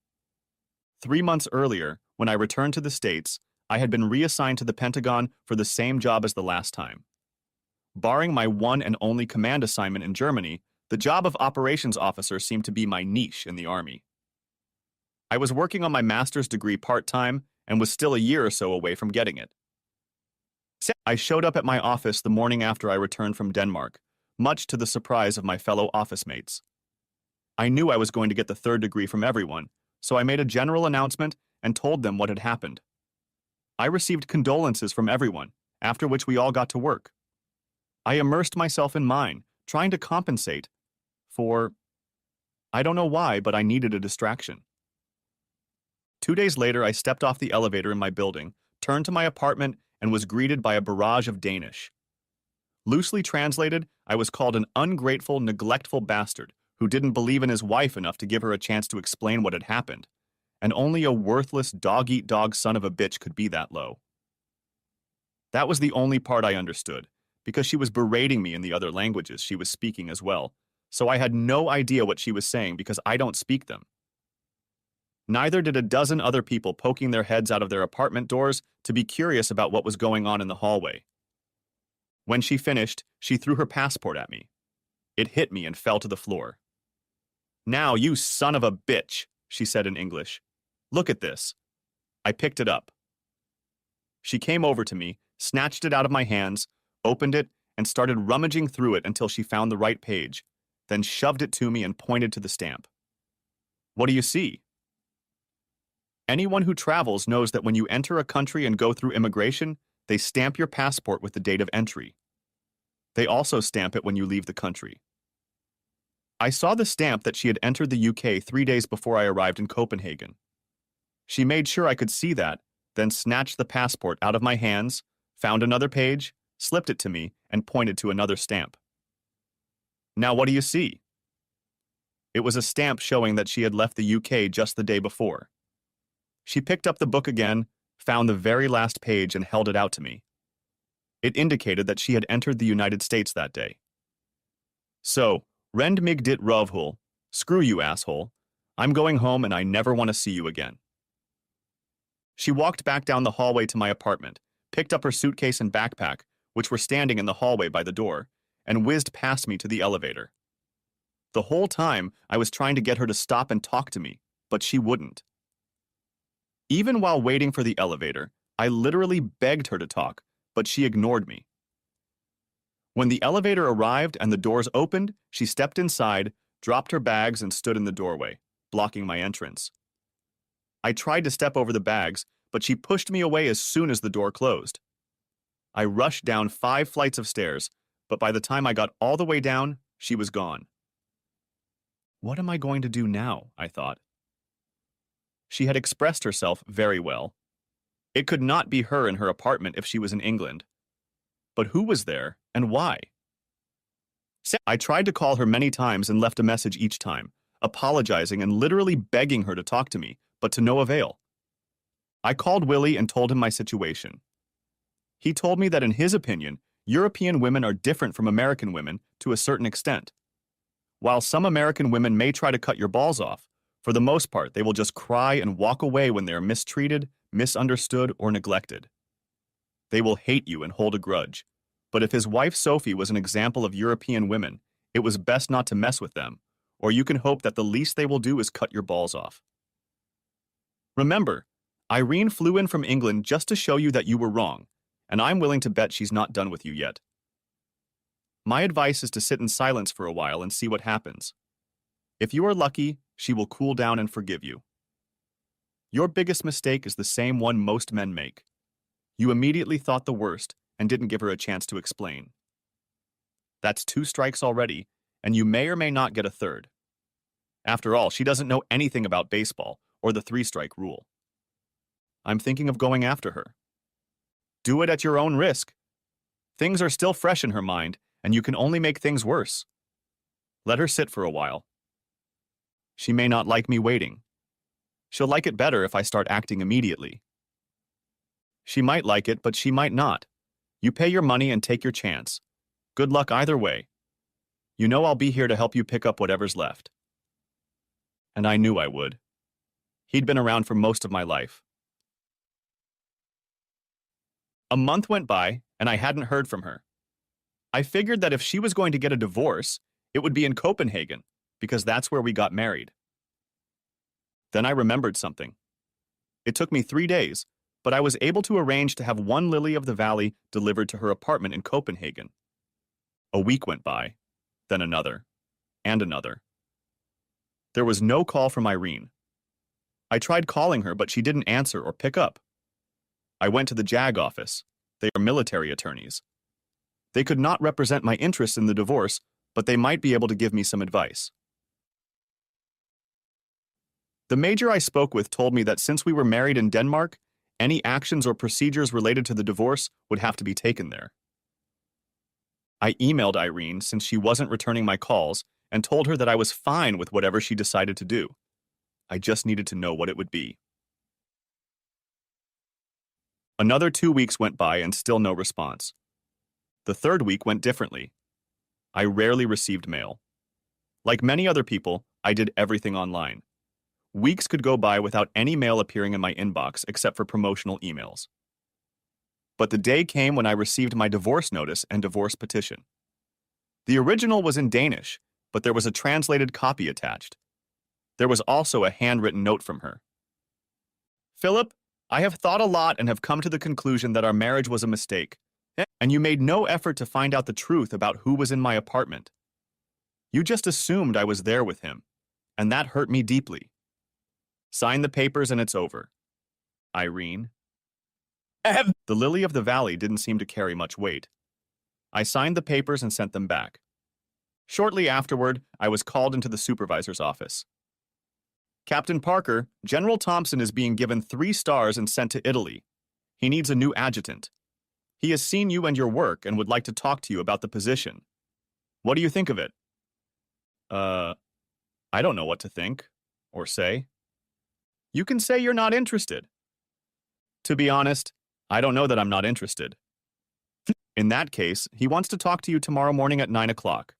3 months earlier, when I returned to the States, I had been reassigned to the Pentagon for the same job as the last time. Barring my one and only command assignment in Germany, the job of operations officer seemed to be my niche in the Army. I was working on my master's degree part-time and was still a year or so away from getting it. I showed up at my office the morning after I returned from Denmark, much to the surprise of my fellow office mates. I knew I was going to get the third degree from everyone, so I made a general announcement and told them what had happened. I received condolences from everyone, after which we all got to work. I immersed myself in mine, trying to compensate for, I don't know why, but I needed a distraction. 2 days later, I stepped off the elevator in my building, turned to my apartment, and was greeted by a barrage of Danish. Loosely translated, I was called an ungrateful, neglectful bastard who didn't believe in his wife enough to give her a chance to explain what had happened, and only a worthless, dog-eat-dog son of a bitch could be that low. That was the only part I understood, because she was berating me in the other languages she was speaking as well, so I had no idea what she was saying because I don't speak them. Neither did a dozen other people poking their heads out of their apartment doors to be curious about what was going on in the hallway. When she finished, she threw her passport at me. It hit me and fell to the floor. "Now, you son of a bitch," she said in English. "Look at this." I picked it up. She came over to me, snatched it out of my hands, opened it, and started rummaging through it until she found the right page, then shoved it to me and pointed to the stamp. "What do you see?" Anyone who travels knows that when you enter a country and go through immigration, they stamp your passport with the date of entry. They also stamp it when you leave the country. I saw the stamp that she had entered the UK 3 days before I arrived in Copenhagen. She made sure I could see that, then snatched the passport out of my hands, found another page, slipped it to me, and pointed to another stamp. Now what do you see? It was a stamp showing that she had left the UK just the day before. She picked up the book again, found the very last page, and held it out to me. It indicated that she had entered the United States that day. So, rend mig dit rovhul, screw you, asshole. I'm going home and I never want to see you again. She walked back down the hallway to my apartment, picked up her suitcase and backpack, which were standing in the hallway by the door, and whizzed past me to the elevator. The whole time, I was trying to get her to stop and talk to me, but she wouldn't. Even while waiting for the elevator, I literally begged her to talk, but she ignored me. When the elevator arrived and the doors opened, she stepped inside, dropped her bags, and stood in the doorway, blocking my entrance. I tried to step over the bags, but she pushed me away as soon as the door closed. I rushed down 5 flights of stairs, but by the time I got all the way down, she was gone. What am I going to do now? I thought. She had expressed herself very well. It could not be her in her apartment if she was in England. But who was there, and why? I tried to call her many times and left a message each time, apologizing and literally begging her to talk to me, but to no avail. I called Willie and told him my situation. He told me that in his opinion, European women are different from American women to a certain extent. While some American women may try to cut your balls off, for the most part, they will just cry and walk away when they are mistreated, misunderstood, or neglected. They will hate you and hold a grudge. But if his wife Sophie was an example of European women, it was best not to mess with them, or you can hope that the least they will do is cut your balls off. Remember, Irene flew in from England just to show you that you were wrong, and I'm willing to bet she's not done with you yet. My advice is to sit in silence for a while and see what happens. If you are lucky, she will cool down and forgive you. Your biggest mistake is the same one most men make. You immediately thought the worst and didn't give her a chance to explain. That's 2 strikes already, and you may or may not get a third. After all, she doesn't know anything about baseball or the 3-strike rule. I'm thinking of going after her. Do it at your own risk. Things are still fresh in her mind, and you can only make things worse. Let her sit for a while. She may not like me waiting. She'll like it better if I start acting immediately. She might like it, but she might not. You pay your money and take your chance. Good luck either way. You know I'll be here to help you pick up whatever's left. And I knew I would. He'd been around for most of my life. A month went by, and I hadn't heard from her. I figured that if she was going to get a divorce, it would be in Copenhagen, because that's where we got married. Then I remembered something. It took me 3 days, but I was able to arrange to have 1 lily of the valley delivered to her apartment in Copenhagen. A week went by, then another, and another. There was no call from Irene. I tried calling her, but she didn't answer or pick up. I went to the JAG office. They are military attorneys. They could not represent my interests in the divorce, but they might be able to give me some advice. The major I spoke with told me that since we were married in Denmark, any actions or procedures related to the divorce would have to be taken there. I emailed Irene since she wasn't returning my calls and told her that I was fine with whatever she decided to do. I just needed to know what it would be. Another 2 weeks went by and still no response. The 3rd week went differently. I rarely received mail. Like many other people, I did everything online. Weeks could go by without any mail appearing in my inbox except for promotional emails. But the day came when I received my divorce notice and divorce petition. The original was in Danish, but there was a translated copy attached. There was also a handwritten note from her. Philip, I have thought a lot and have come to the conclusion that our marriage was a mistake, and you made no effort to find out the truth about who was in my apartment. You just assumed I was there with him, and that hurt me deeply. Sign the papers and it's over. Irene. The lily of the valley didn't seem to carry much weight. I signed the papers and sent them back. Shortly afterward, I was called into the supervisor's office. Captain Parker, General Thompson is being given 3 stars and sent to Italy. He needs a new adjutant. He has seen you and your work and would like to talk to you about the position. What do you think of it? Uh, I don't know what to think or say. You can say you're not interested. To be honest, I don't know that I'm not interested. In that case, he wants to talk to you tomorrow morning at 9 o'clock.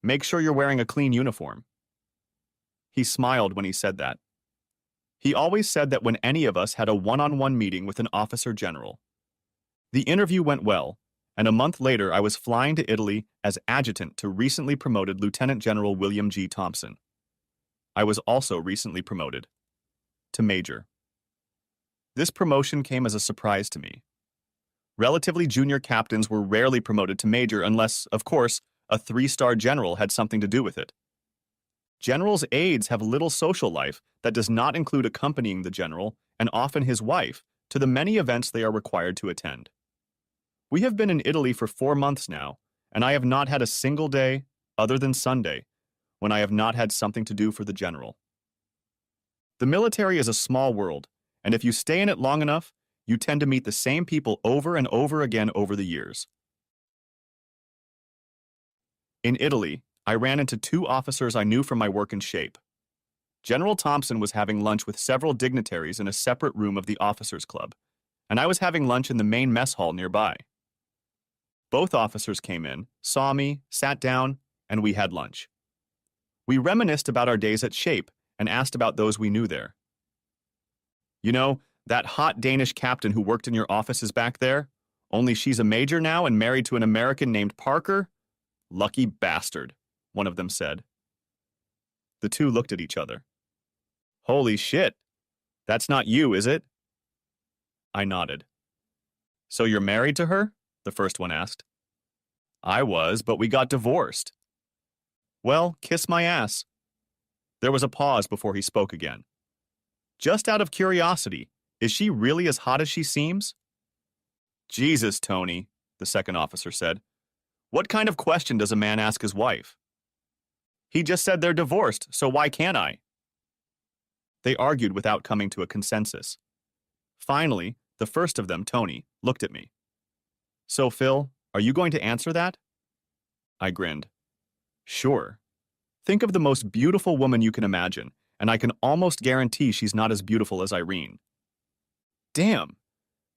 Make sure you're wearing a clean uniform. He smiled when he said that. He always said that when any of us had a one-on-one meeting with an officer general. The interview went well, and a month later I was flying to Italy as adjutant to recently promoted Lieutenant General William G. Thompson. I was also recently promoted to Major. This promotion came as a surprise to me. Relatively junior captains were rarely promoted to Major unless, of course, a 3-star general had something to do with it. Generals' aides have little social life that does not include accompanying the general, and often his wife, to the many events they are required to attend. We have been in Italy for 4 months now, and I have not had a single day, other than Sunday, when I have not had something to do for the general. The military is a small world, and if you stay in it long enough, you tend to meet the same people over and over again over the years. In Italy, I ran into 2 officers I knew from my work in shape. General Thompson was having lunch with several dignitaries in a separate room of the officers' club, and I was having lunch in the main mess hall nearby. Both officers came in, saw me, sat down, and we had lunch. We reminisced about our days at Shape and asked about those we knew there. You know, that hot Danish captain who worked in your office is back there? Only she's a major now and married to an American named Parker? Lucky bastard, one of them said. The 2 looked at each other. Holy shit. That's not you, is it? I nodded. So you're married to her? The first one asked. I was, but we got divorced. Well, kiss my ass. There was a pause before he spoke again. Just out of curiosity, is she really as hot as she seems? Jesus, Tony, the second officer said. What kind of question does a man ask his wife? He just said they're divorced, so why can't I? They argued without coming to a consensus. Finally, the first of them, Tony, looked at me. So, Phil, are you going to answer that? I grinned. Sure. Think of the most beautiful woman you can imagine, and I can almost guarantee she's not as beautiful as Irene. Damn.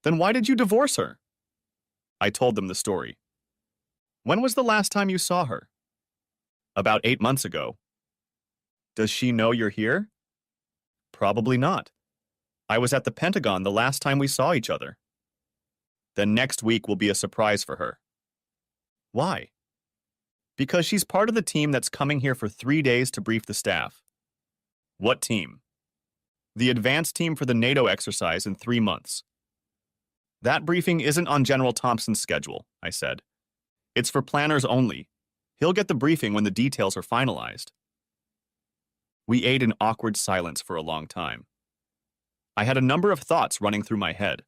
Then why did you divorce her? I told them the story. When was the last time you saw her? About 8 months ago. Does she know you're here? Probably not. I was at the Pentagon the last time we saw each other. Then next week will be a surprise for her. Why? Because she's part of the team that's coming here for 3 days to brief the staff. What team? The advance team for the NATO exercise in 3 months. That briefing isn't on General Thompson's schedule, I said. It's for planners only. He'll get the briefing when the details are finalized. We ate in awkward silence for a long time. I had a number of thoughts running through my head.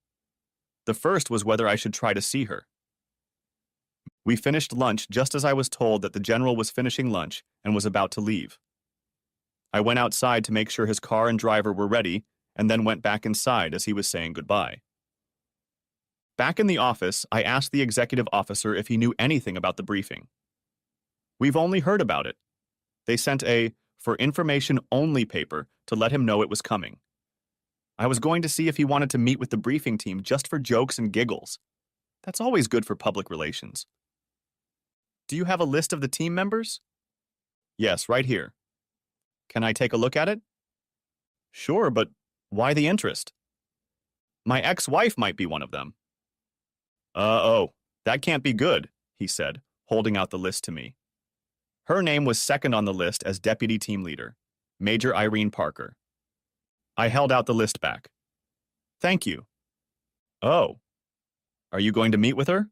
The first was whether I should try to see her. We finished lunch just as I was told that the general was finishing lunch and was about to leave. I went outside to make sure his car and driver were ready, and then went back inside as he was saying goodbye. Back in the office, I asked the executive officer if he knew anything about the briefing. We've only heard about it. They sent a for information only paper to let him know it was coming. I was going to see if he wanted to meet with the briefing team just for jokes and giggles. That's always good for public relations. Do you have a list of the team members? Yes, right here. Can I take a look at it? Sure, but why the interest? My ex-wife might be one of them. Oh, that can't be good, he said, holding out the list to me. Her name was second on the list as deputy team leader, Major Irene Parker. I held out the list back. Thank you. Oh. Are you going to meet with her?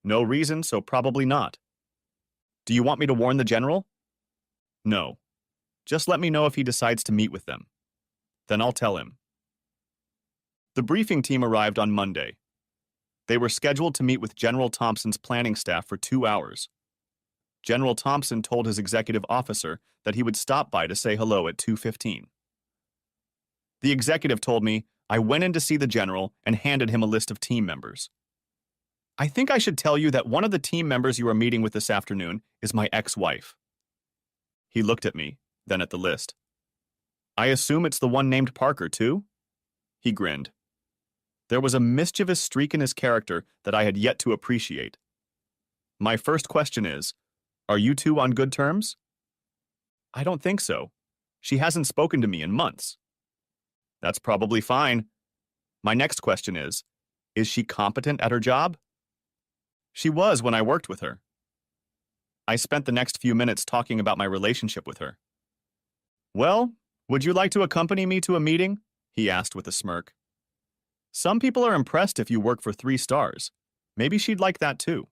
No reason, so probably not. Do you want me to warn the general? No. Just let me know if he decides to meet with them. Then I'll tell him. The briefing team arrived on Monday. They were scheduled to meet with General Thompson's planning staff for 2 hours. General Thompson told his executive officer that he would stop by to say hello at 2:15. The executive told me I went in to see the general and handed him a list of team members. I think I should tell you that one of the team members you are meeting with this afternoon is my ex-wife. He looked at me, then at the list. I assume it's the one named Parker, too? He grinned. There was a mischievous streak in his character that I had yet to appreciate. My first question is, are you two on good terms? I don't think so. She hasn't spoken to me in months. That's probably fine. My next question is she competent at her job? She was when I worked with her. I spent the next few minutes talking about my relationship with her. Well, would you like to accompany me to a meeting? He asked with a smirk. Some people are impressed if you work for 3 stars. Maybe she'd like that too.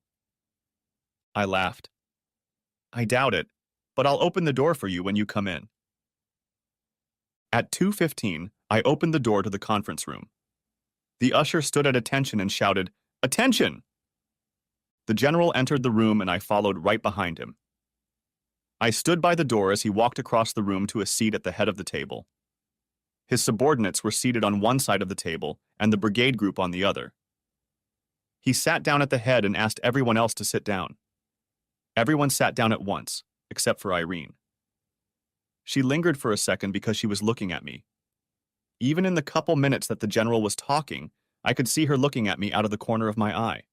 I laughed. I doubt it, but I'll open the door for you when you come in. At 2:15, I opened the door to the conference room. The usher stood at attention and shouted, "Attention!" The general entered the room and I followed right behind him. I stood by the door as he walked across the room to a seat at the head of the table. His subordinates were seated on one side of the table and the brigade group on the other. He sat down at the head and asked everyone else to sit down. Everyone sat down at once, except for Irene. She lingered for a second because she was looking at me. Even in the couple minutes that the general was talking, I could see her looking at me out of the corner of my eye.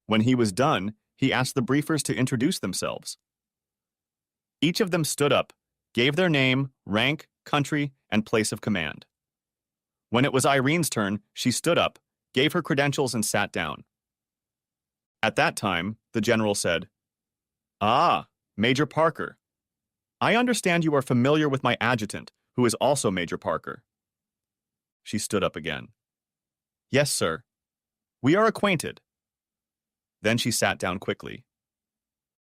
When he was done, he asked the briefers to introduce themselves. Each of them stood up, gave their name, rank, country, and place of command. When it was Irene's turn, she stood up, gave her credentials, and sat down. At that time, the general said, "Ah, Major Parker. I understand you are familiar with my adjutant, who is also Major Parker." She stood up again. "Yes, sir. We are acquainted." Then she sat down quickly.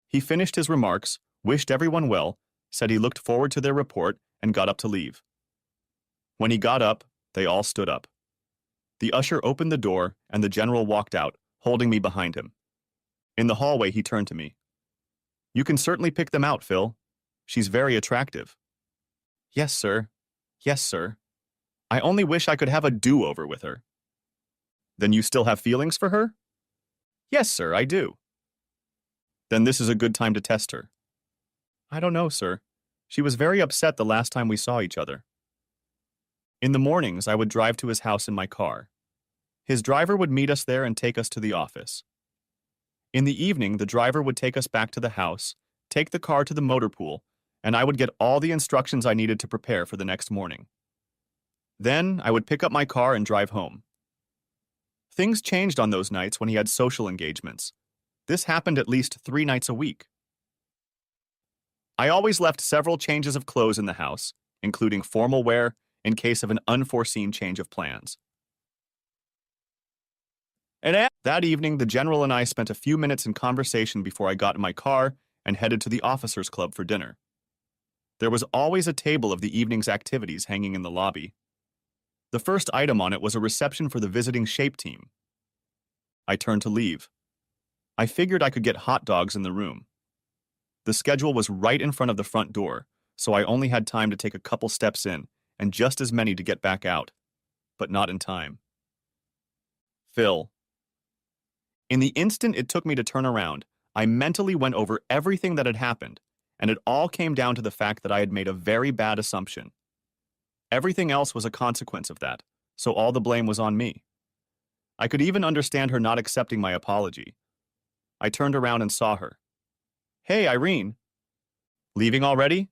He finished his remarks, wished everyone well, said he looked forward to their report, and got up to leave. When he got up, they all stood up. The usher opened the door, and the general walked out, holding me behind him. In the hallway, he turned to me. "You can certainly pick them out, Phil. She's very attractive." "Yes, sir. Yes, sir. I only wish I could have a do-over with her." "Then you still have feelings for her?" "Yes, sir, I do." "Then this is a good time to test her." "I don't know, sir. She was very upset the last time we saw each other." In the mornings, I would drive to his house in my car. His driver would meet us there and take us to the office. In the evening, the driver would take us back to the house, take the car to the motor pool, and I would get all the instructions I needed to prepare for the next morning. Then, I would pick up my car and drive home. Things changed on those nights when he had social engagements. This happened at least 3 nights a week. I always left several changes of clothes in the house, including formal wear, in case of an unforeseen change of plans. That evening, the general and I spent a few minutes in conversation before I got in my car and headed to the officers' club for dinner. There was always a table of the evening's activities hanging in the lobby. The first item on it was a reception for the visiting shape team. I turned to leave. I figured I could get hot dogs in the room. The schedule was right in front of the front door, so I only had time to take a couple steps in and just as many to get back out, but not in time. Phil. In the instant it took me to turn around, I mentally went over everything that had happened, and it all came down to the fact that I had made a very bad assumption. Everything else was a consequence of that, so all the blame was on me. I could even understand her not accepting my apology. I turned around and saw her. "Hey, Irene. Leaving already?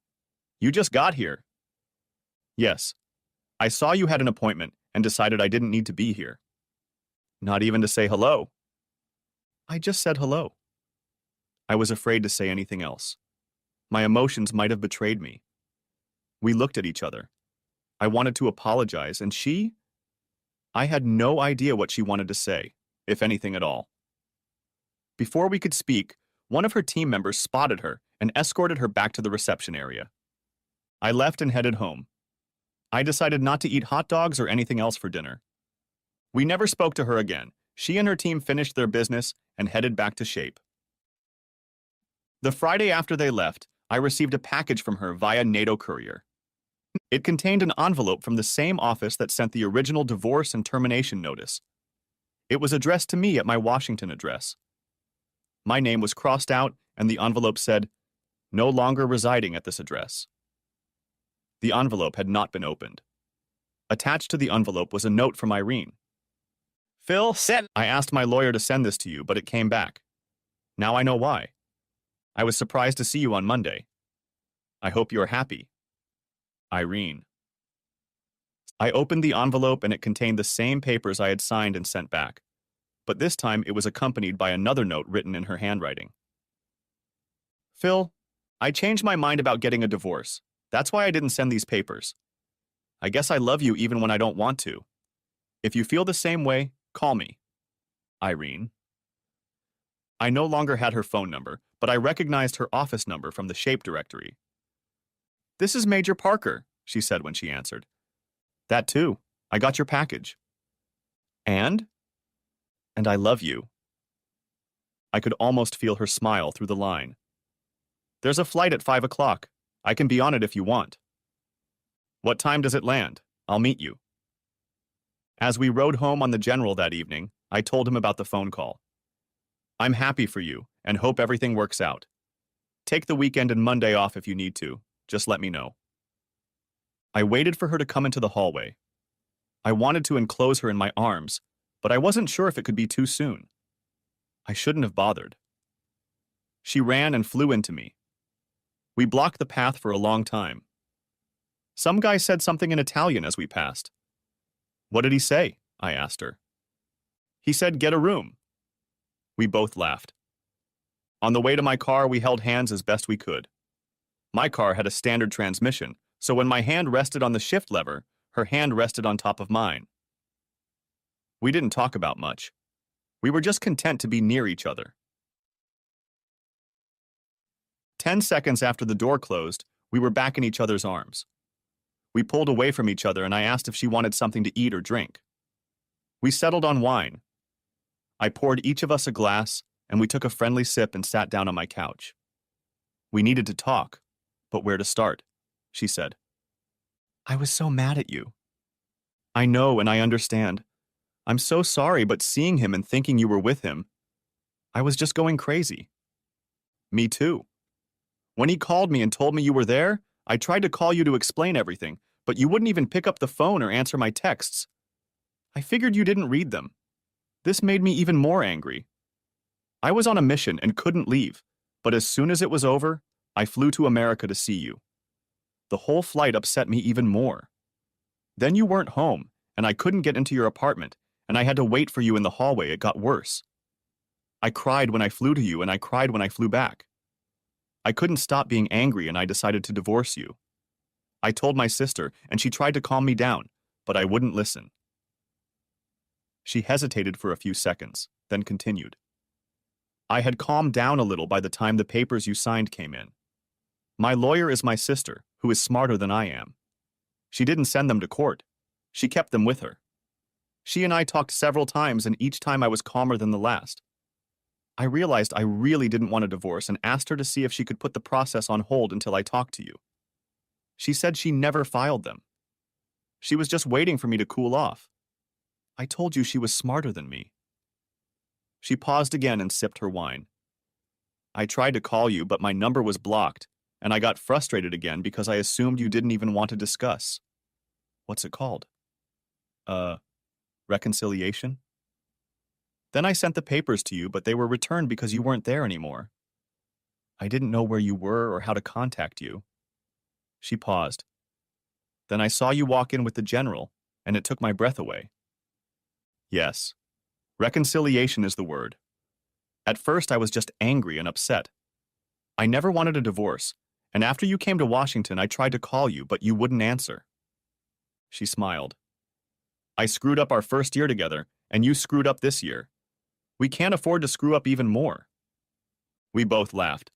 You just got here." "Yes. I saw you had an appointment and decided I didn't need to be here." "Not even to say hello." "I just said hello." I was afraid to say anything else. My emotions might have betrayed me. We looked at each other. I wanted to apologize, and she? I had no idea what she wanted to say, if anything at all. Before we could speak, one of her team members spotted her and escorted her back to the reception area. I left and headed home. I decided not to eat hot dogs or anything else for dinner. We never spoke to her again. She and her team finished their business and headed back to Shape. The Friday after they left, I received a package from her via NATO courier. It contained an envelope from the same office that sent the original divorce and termination notice. It was addressed to me at my Washington address. My name was crossed out, and the envelope said, "No longer residing at this address." The envelope had not been opened. Attached to the envelope was a note from Irene. "Phil said I asked my lawyer to send this to you, but it came back. Now I know why. I was surprised to see you on Monday. I hope you are happy. Irene." I opened the envelope and it contained the same papers I had signed and sent back, but this time it was accompanied by another note written in her handwriting. "Phil, I changed my mind about getting a divorce. That's why I didn't send these papers. I guess I love you even when I don't want to. If you feel the same way, call me. Irene." I no longer had her phone number, but I recognized her office number from the Shape directory. "This is Major Parker," she said when she answered. "That too. I got your package." "And?" "And I love you." I could almost feel her smile through the line. "There's a flight at 5 o'clock. I can be on it if you want." "What time does it land? I'll meet you." As we rode home on the General that evening, I told him about the phone call. "I'm happy for you and hope everything works out. Take the weekend and Monday off if you need to. Just let me know." I waited for her to come into the hallway. I wanted to enclose her in my arms, but I wasn't sure if it could be too soon. I shouldn't have bothered. She ran and flew into me. We blocked the path for a long time. Some guy said something in Italian as we passed. "What did he say?" I asked her. "He said, 'Get a room.'" We both laughed. On the way to my car, we held hands as best we could. My car had a standard transmission, so when my hand rested on the shift lever, her hand rested on top of mine. We didn't talk about much. We were just content to be near each other. 10 seconds after the door closed, we were back in each other's arms. We pulled away from each other and I asked if she wanted something to eat or drink. We settled on wine. I poured each of us a glass, and we took a friendly sip and sat down on my couch. We needed to talk, but where to start? She said. "I was so mad at you." "I know and I understand. I'm so sorry, but seeing him and thinking you were with him, I was just going crazy." "Me too. When he called me and told me you were there, I tried to call you to explain everything, but you wouldn't even pick up the phone or answer my texts. I figured you didn't read them. This made me even more angry. I was on a mission and couldn't leave, but as soon as it was over, I flew to America to see you. The whole flight upset me even more. Then you weren't home, and I couldn't get into your apartment, and I had to wait for you in the hallway. It got worse. I cried when I flew to you, and I cried when I flew back. I couldn't stop being angry, and I decided to divorce you. I told my sister, and she tried to calm me down, but I wouldn't listen." She hesitated for a few seconds, then continued. "I had calmed down a little by the time the papers you signed came in. My lawyer is my sister, who is smarter than I am. She didn't send them to court. She kept them with her. She and I talked several times, and each time I was calmer than the last. I realized I really didn't want a divorce and asked her to see if she could put the process on hold until I talked to you. She said she never filed them. She was just waiting for me to cool off. I told you she was smarter than me." She paused again and sipped her wine. "I tried to call you, but my number was blocked, and I got frustrated again because I assumed you didn't even want to discuss. What's it called? Reconciliation? Then I sent the papers to you, but they were returned because you weren't there anymore. I didn't know where you were or how to contact you." She paused. "Then I saw you walk in with the general, and it took my breath away." Yes, reconciliation is the word. At first, I was just angry and upset. I never wanted a divorce, and after you came to Washington, I tried to call you, but you wouldn't answer." She smiled. "I screwed up our first year together, and you screwed up this year. We can't afford to screw up even more." We both laughed.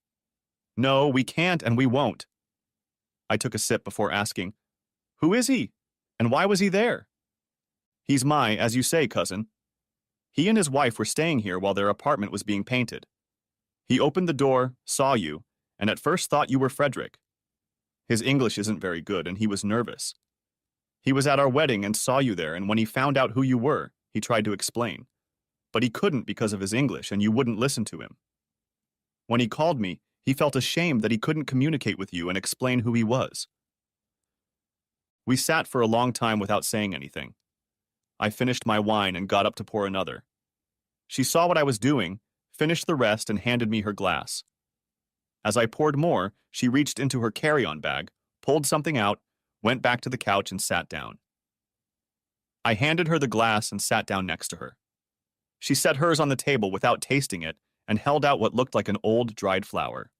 "No, we can't and we won't." I took a sip before asking, "Who is he? And why was he there?" "He's my, as you say, cousin. He and his wife were staying here while their apartment was being painted. He opened the door, saw you, and at first thought you were Frederick. His English isn't very good, and he was nervous. He was at our wedding and saw you there, and when he found out who you were, he tried to explain. but he couldn't because of his English and you wouldn't listen to him. When he called me, he felt ashamed that he couldn't communicate with you and explain who he was. We sat for a long time without saying anything. I finished my wine and got up to pour another. She saw what I was doing, finished the rest, and handed me her glass. As I poured more, she reached into her carry-on bag, pulled something out, went back to the couch and sat down. I handed her the glass and sat down next to her. She set hers on the table without tasting it and held out what looked like an old dried flower.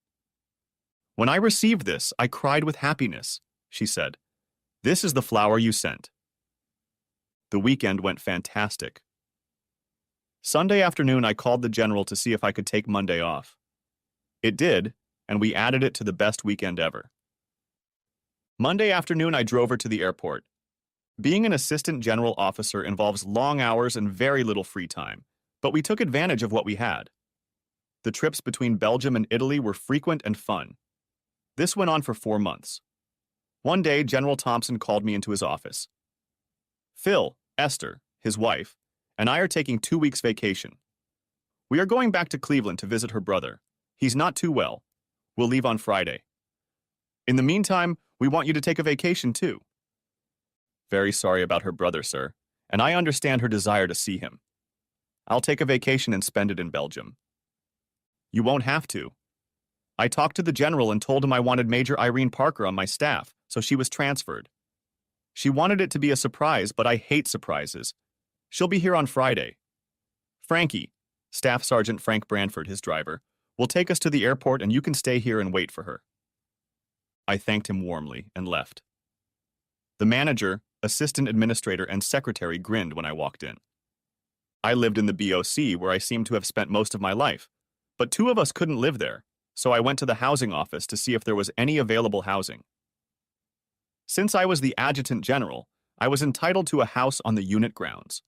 "When I received this, I cried with happiness," she said. "This is the flower you sent." The weekend went fantastic. Sunday afternoon, I called the general to see if I could take Monday off. It did, and we added it to the best weekend ever. Monday afternoon, I drove her to the airport. Being an assistant general officer involves long hours and very little free time, but we took advantage of what we had. The trips between Belgium and Italy were frequent and fun. This went on for 4 months. One day, General Thompson called me into his office. "Phil, Esther, his wife, and I are taking 2 weeks vacation. We are going back to Cleveland to visit her brother. He's not too well. We'll leave on Friday. In the meantime, we want you to take a vacation too." "Very sorry about her brother, sir, and I understand her desire to see him. I'll take a vacation and spend it in Belgium." "You won't have to. I talked to the general and told him I wanted Major Irene Parker on my staff, so she was transferred. She wanted it to be a surprise, but I hate surprises. She'll be here on Friday. Frankie, Staff Sergeant Frank Branford, his driver, will take us to the airport and you can stay here and wait for her." I thanked him warmly and left. The manager, assistant administrator, and secretary grinned when I walked in. I lived in the BOC, where I seemed to have spent most of my life, but 2 of us couldn't live there, so I went to the housing office to see if there was any available housing. Since I was the adjutant general, I was entitled to a house on the unit grounds.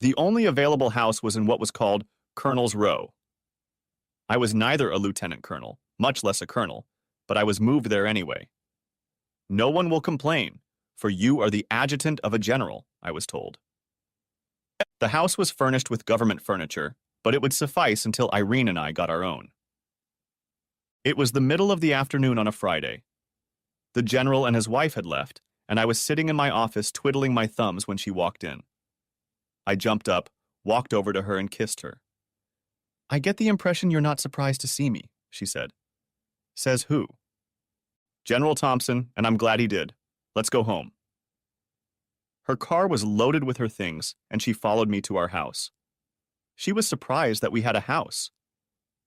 The only available house was in what was called Colonel's Row. I was neither a lieutenant colonel, much less a colonel, but I was moved there anyway. "No one will complain, for you are the adjutant of a general," I was told. The house was furnished with government furniture, but it would suffice until Irene and I got our own. It was the middle of the afternoon on a Friday. The general and his wife had left, and I was sitting in my office twiddling my thumbs when she walked in. I jumped up, walked over to her, and kissed her. "I get the impression you're not surprised to see me," she said. "Says who?" "General Thompson, and I'm glad he did. Let's go home." Her car was loaded with her things, and she followed me to our house. She was surprised that we had a house.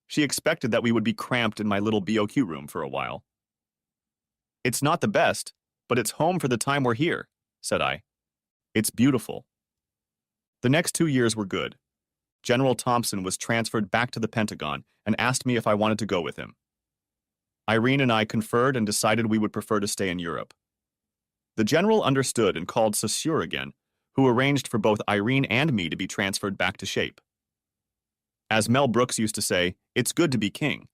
She expected that we would be cramped in my little BOQ room for a while. "It's not the best, but it's home for the time we're here," said I. "It's beautiful." The next 2 years were good. General Thompson was transferred back to the Pentagon and asked me if I wanted to go with him. Irene and I conferred and decided we would prefer to stay in Europe. The general understood and called Saussure again, who arranged for both Irene and me to be transferred back to shape. As Mel Brooks used to say, "It's good to be king."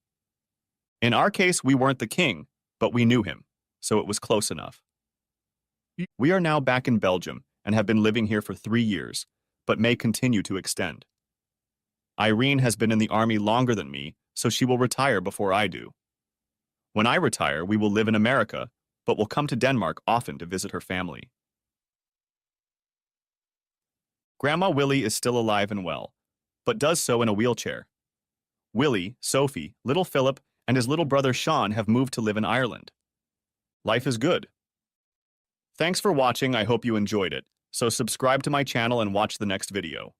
In our case, we weren't the king, but we knew him, so it was close enough. We are now back in Belgium and have been living here for 3 years, but may continue to extend. Irene has been in the army longer than me, so she will retire before I do. When I retire, we will live in America, but will come to Denmark often to visit her family. Grandma Willie is still alive and well, but does so in a wheelchair. Willie, Sophie, little Philip, and his little brother Sean have moved to live in Ireland. Life is good. Thanks for watching. I hope you enjoyed it. So subscribe to my channel and watch the next video.